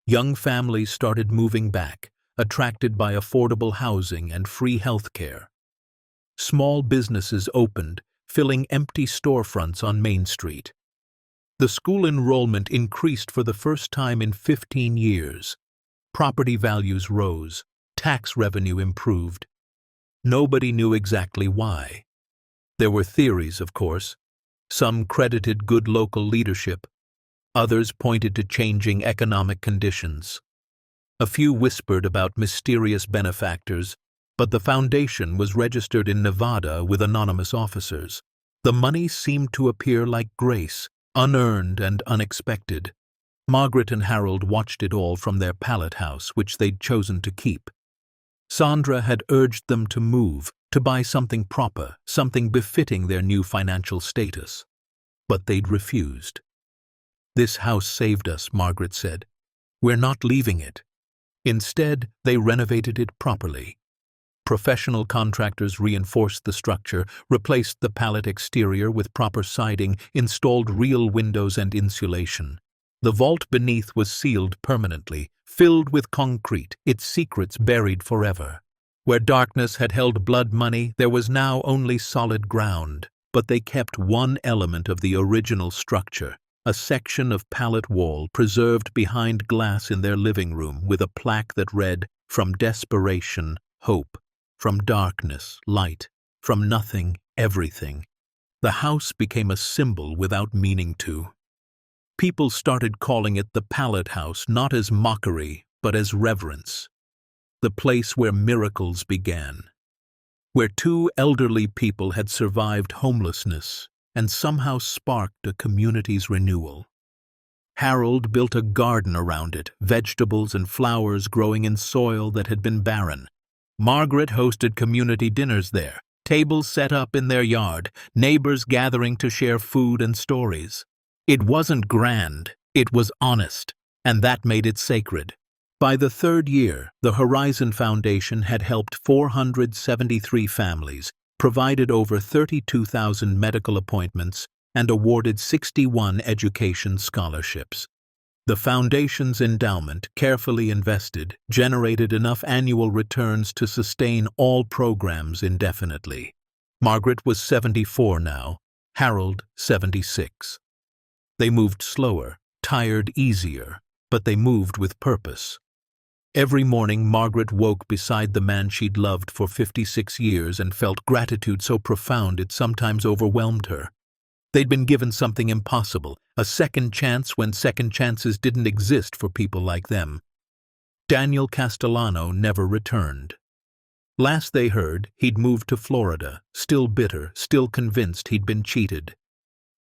Young families started moving back, attracted by affordable housing and free health care. Small businesses opened, filling empty storefronts on Main Street. The school enrollment increased for the first time in 15 years. Property values rose, tax revenue improved. Nobody knew exactly why. There were theories, of course. Some credited good local leadership. Others pointed to changing economic conditions. A few whispered about mysterious benefactors, but the foundation was registered in Nevada with anonymous officers. The money seemed to appear like grace, unearned and unexpected. Margaret and Harold watched it all from their Pallet house, which they'd chosen to keep. Sandra had urged them to move, to buy something proper, something befitting their new financial status. But they'd refused. "This house saved us," Margaret said. "We're not leaving it." Instead, they renovated it properly. Professional contractors reinforced the structure, replaced the Pallet exterior with proper siding, installed real windows and insulation. The vault beneath was sealed permanently, filled with concrete, its secrets buried forever. Where darkness had held blood money, there was now only solid ground. But they kept one element of the original structure, a section of pallet wall preserved behind glass in their living room with a plaque that read, "From desperation, hope. From darkness, light. From nothing, everything." The house became a symbol without meaning to. People started calling it the Pallet House, not as mockery, but as reverence. The place where miracles began. Where two elderly people had survived homelessness and somehow sparked a community's renewal. Harold built a garden around it, vegetables and flowers growing in soil that had been barren. Margaret hosted community dinners there, tables set up in their yard, neighbors gathering to share food and stories. It wasn't grand, it was honest, and that made it sacred. By the third year, the Horizon Foundation had helped 473 families, provided over 32,000 medical appointments, and awarded 61 education scholarships. The foundation's endowment, carefully invested, generated enough annual returns to sustain all programs indefinitely. Margaret was 74 now, Harold 76. They moved slower, tired easier, but they moved with purpose. Every morning Margaret woke beside the man she'd loved for 56 years and felt gratitude so profound it sometimes overwhelmed her. They'd been given something impossible, a second chance when second chances didn't exist for people like them. Daniel Castellano never returned. Last they heard, he'd moved to Florida, still bitter, still convinced he'd been cheated.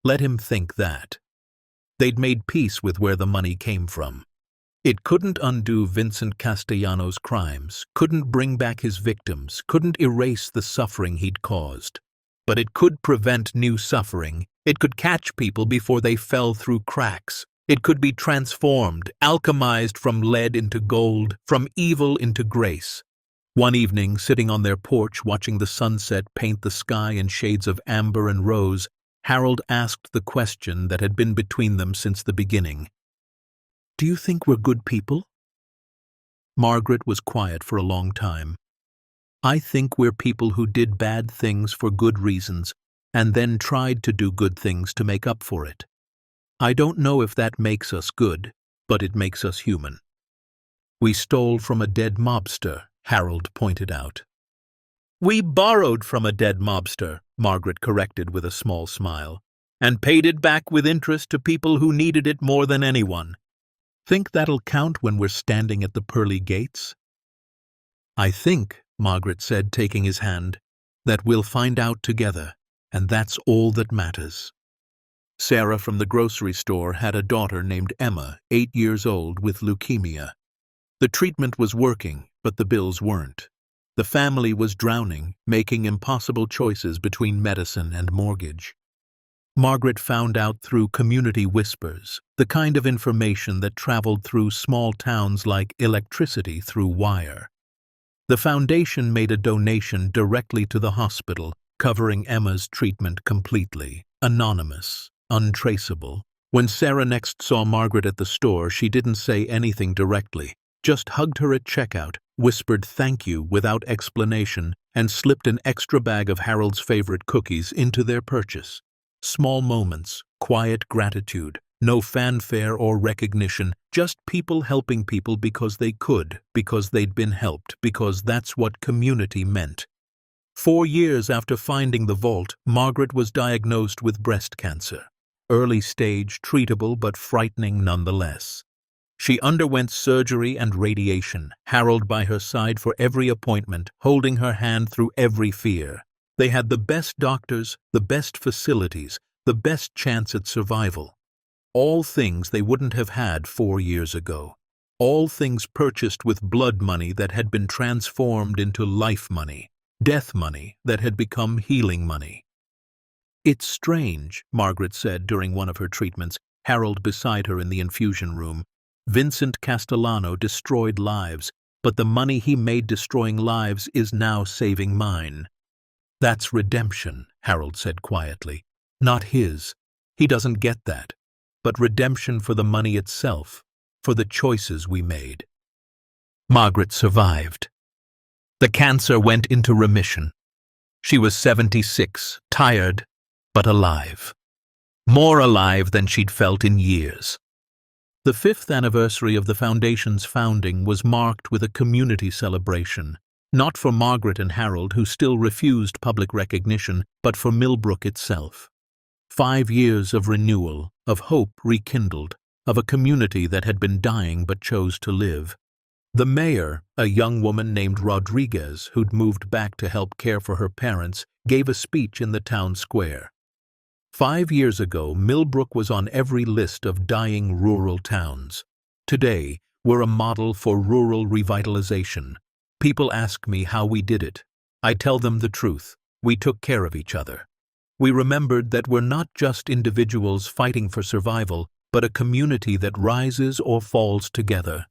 Let him think that. They'd made peace with where the money came from. It couldn't undo Vincent Castellano's crimes, couldn't bring back his victims, couldn't erase the suffering he'd caused. But it could prevent new suffering. It could catch people before they fell through cracks. It could be transformed, alchemized from lead into gold, from evil into grace. One evening, sitting on their porch watching the sunset paint the sky in shades of amber and rose, Harold asked the question that had been between them since the beginning. "Do you think we're good people?" Margaret was quiet for a long time. "I think we're people who did bad things for good reasons, and then tried to do good things to make up for it. I don't know if that makes us good, but it makes us human." "We stole from a dead mobster," Harold pointed out. "We borrowed from a dead mobster," Margaret corrected with a small smile, "and paid it back with interest to people who needed it more than anyone. Think that'll count when we're standing at the pearly gates?" "I think," Margaret said, taking his hand, "that we'll find out together, and that's all that matters." Sarah from the grocery store had a daughter named Emma, 8 years old, with leukemia. The treatment was working, but the bills weren't. The family was drowning, making impossible choices between medicine and mortgage. Margaret found out through community whispers, the kind of information that traveled through small towns like electricity through wire. The foundation made a donation directly to the hospital, covering Emma's treatment completely, anonymous, untraceable. When Sarah next saw Margaret at the store, she didn't say anything directly, just hugged her at checkout, whispered thank you without explanation, and slipped an extra bag of Harold's favorite cookies into their purchase. Small moments, quiet gratitude, no fanfare or recognition, just people helping people because they could, because they'd been helped, because that's what community meant. 4 years after finding the vault, Margaret was diagnosed with breast cancer. Early stage, treatable but frightening nonetheless. She underwent surgery and radiation, Harold by her side for every appointment, holding her hand through every fear. They had the best doctors, the best facilities, the best chance at survival. All things they wouldn't have had 4 years ago. All things purchased with blood money that had been transformed into life money, death money that had become healing money. "It's strange," Margaret said during one of her treatments, Harold beside her in the infusion room. "Vincent Castellano destroyed lives, but the money he made destroying lives is now saving mine." "That's redemption," Harold said quietly. "Not his. He doesn't get that. But redemption for the money itself, for the choices we made." Margaret survived. The cancer went into remission. She was 76, tired, but alive. More alive than she'd felt in years. The 5th anniversary of the Foundation's founding was marked with a community celebration, not for Margaret and Harold, who still refused public recognition, but for Millbrook itself. 5 years of renewal, of hope rekindled, of a community that had been dying but chose to live. The mayor, a young woman named Rodriguez who'd moved back to help care for her parents, gave a speech in the town square. 5 years ago, Millbrook was on every list of dying rural towns. Today, we're a model for rural revitalization. People ask me how we did it. I tell them the truth. We took care of each other. We remembered that we're not just individuals fighting for survival, but a community that rises or falls together.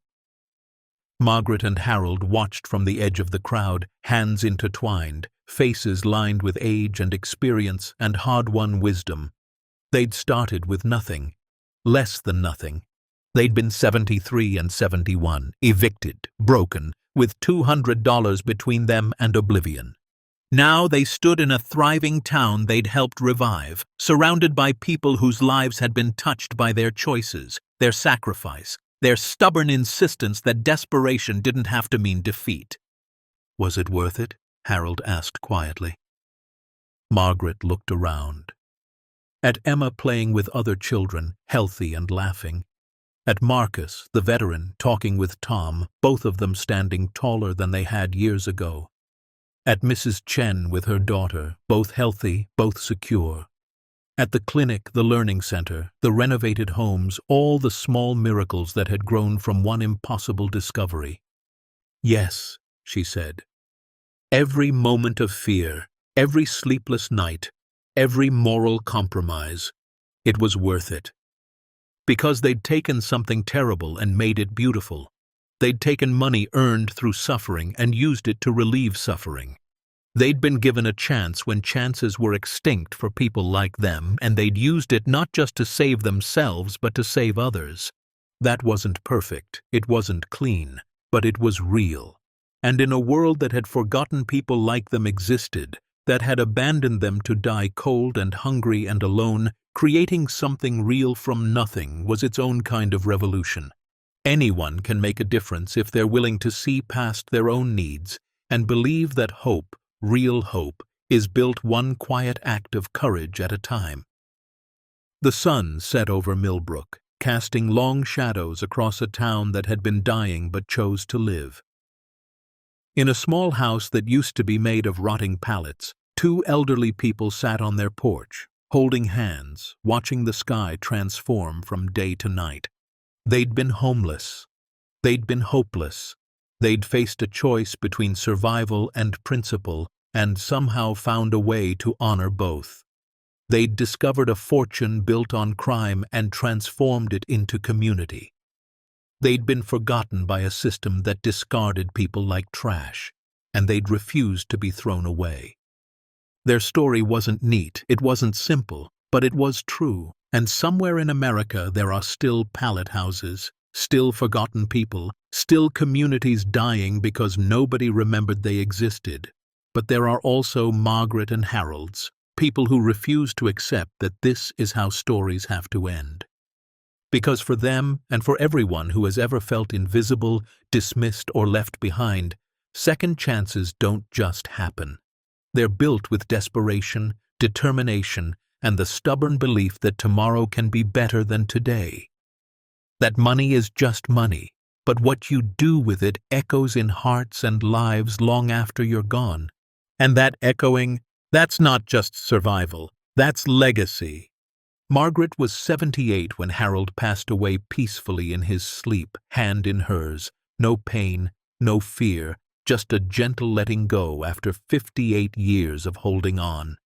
Margaret and Harold watched from the edge of the crowd, hands intertwined, faces lined with age and experience and hard-won wisdom. They'd started with nothing, less than nothing. They'd been 73 and 71, evicted, broken, with $200 between them and oblivion. Now they stood in a thriving town they'd helped revive, surrounded by people whose lives had been touched by their choices, their sacrifice, their stubborn insistence that desperation didn't have to mean defeat. "Was it worth it?" Harold asked quietly. Margaret looked around. At Emma playing with other children, healthy and laughing. At Marcus, the veteran, talking with Tom, both of them standing taller than they had years ago. At Mrs. Chen with her daughter, both healthy, both secure. At the clinic, the learning center, the renovated homes, all the small miracles that had grown from one impossible discovery. "Yes," she said. "Every moment of fear, every sleepless night, every moral compromise, it was worth it. Because they'd taken something terrible and made it beautiful. They'd taken money earned through suffering and used it to relieve suffering. They'd been given a chance when chances were extinct for people like them, and they'd used it not just to save themselves but to save others. That wasn't perfect, it wasn't clean, but it was real. And in a world that had forgotten people like them existed, that had abandoned them to die cold and hungry and alone, creating something real from nothing was its own kind of revolution. Anyone can make a difference if they're willing to see past their own needs and believe that hope, real hope, is built one quiet act of courage at a time. The sun set over Millbrook, casting long shadows across a town that had been dying but chose to live. In a small house that used to be made of rotting pallets, 2 elderly people sat on their porch, holding hands, watching the sky transform from day to night. They'd been homeless. They'd been hopeless. They'd faced a choice between survival and principle, and somehow found a way to honor both. They'd discovered a fortune built on crime and transformed it into community. They'd been forgotten by a system that discarded people like trash, and they'd refused to be thrown away. Their story wasn't neat, it wasn't simple, but it was true. And somewhere in America there are still pallet houses, still forgotten people, still communities dying because nobody remembered they existed. But there are also Margaret and Harold's, people who refuse to accept that this is how stories have to end. Because for them, and for everyone who has ever felt invisible, dismissed, or left behind, second chances don't just happen. They're built with desperation, determination, and the stubborn belief that tomorrow can be better than today. That money is just money, but what you do with it echoes in hearts and lives long after you're gone. And that echoing, that's not just survival, that's legacy. Margaret was 78 when Harold passed away peacefully in his sleep, hand in hers. No pain, no fear, just a gentle letting go after 58 years of holding on.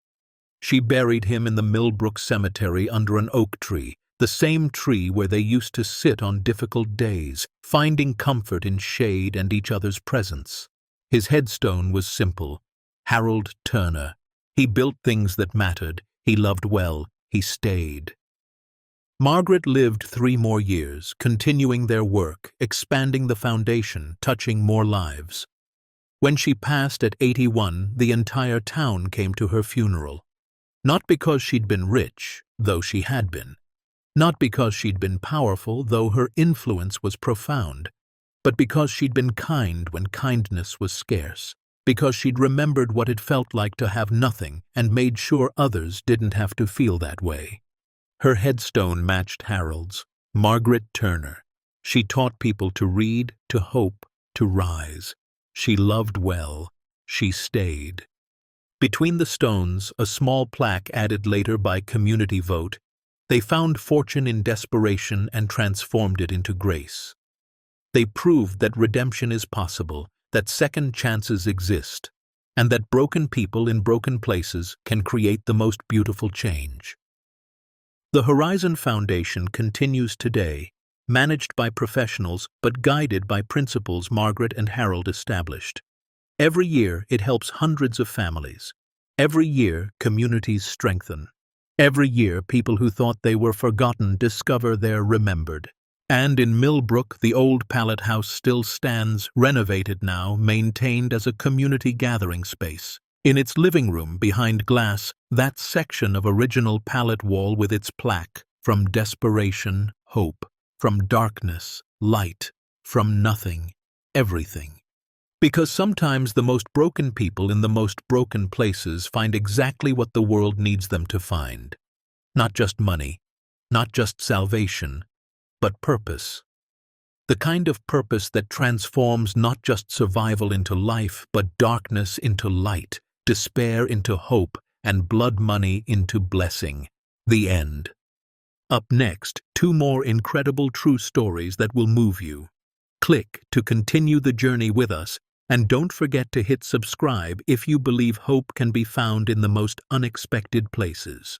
She buried him in the Millbrook Cemetery under an oak tree, the same tree where they used to sit on difficult days, finding comfort in shade and each other's presence. His headstone was simple: Harold Turner. He built things that mattered, he loved well, he stayed. Margaret lived 3 more years, continuing their work, expanding the foundation, touching more lives. When she passed at 81, the entire town came to her funeral. Not because she'd been rich, though she had been. Not because she'd been powerful, though her influence was profound. But because she'd been kind when kindness was scarce. Because she'd remembered what it felt like to have nothing and made sure others didn't have to feel that way. Her headstone matched Harold's: Margaret Turner. She taught people to read, to hope, to rise. She loved well. She stayed. Between the stones, a small plaque added later by community vote, they found fortune in desperation and transformed it into grace. They proved that redemption is possible, that second chances exist, and that broken people in broken places can create the most beautiful change. The Horizon Foundation continues today, managed by professionals but guided by principles Margaret and Harold established. Every year, it helps hundreds of families. Every year, communities strengthen. Every year, people who thought they were forgotten discover they're remembered. And in Millbrook, the old Pallet house still stands, renovated now, maintained as a community gathering space. In its living room, behind glass, that section of original Pallet wall with its plaque: from desperation, hope; from darkness, light; from nothing, everything. Because sometimes the most broken people in the most broken places find exactly what the world needs them to find. Not just money, not just salvation, but purpose. The kind of purpose that transforms not just survival into life, but darkness into light, despair into hope, and blood money into blessing. The end. Up next, 2 more incredible true stories that will move you. Click to continue the journey with us, and don't forget to hit subscribe if you believe hope can be found in the most unexpected places.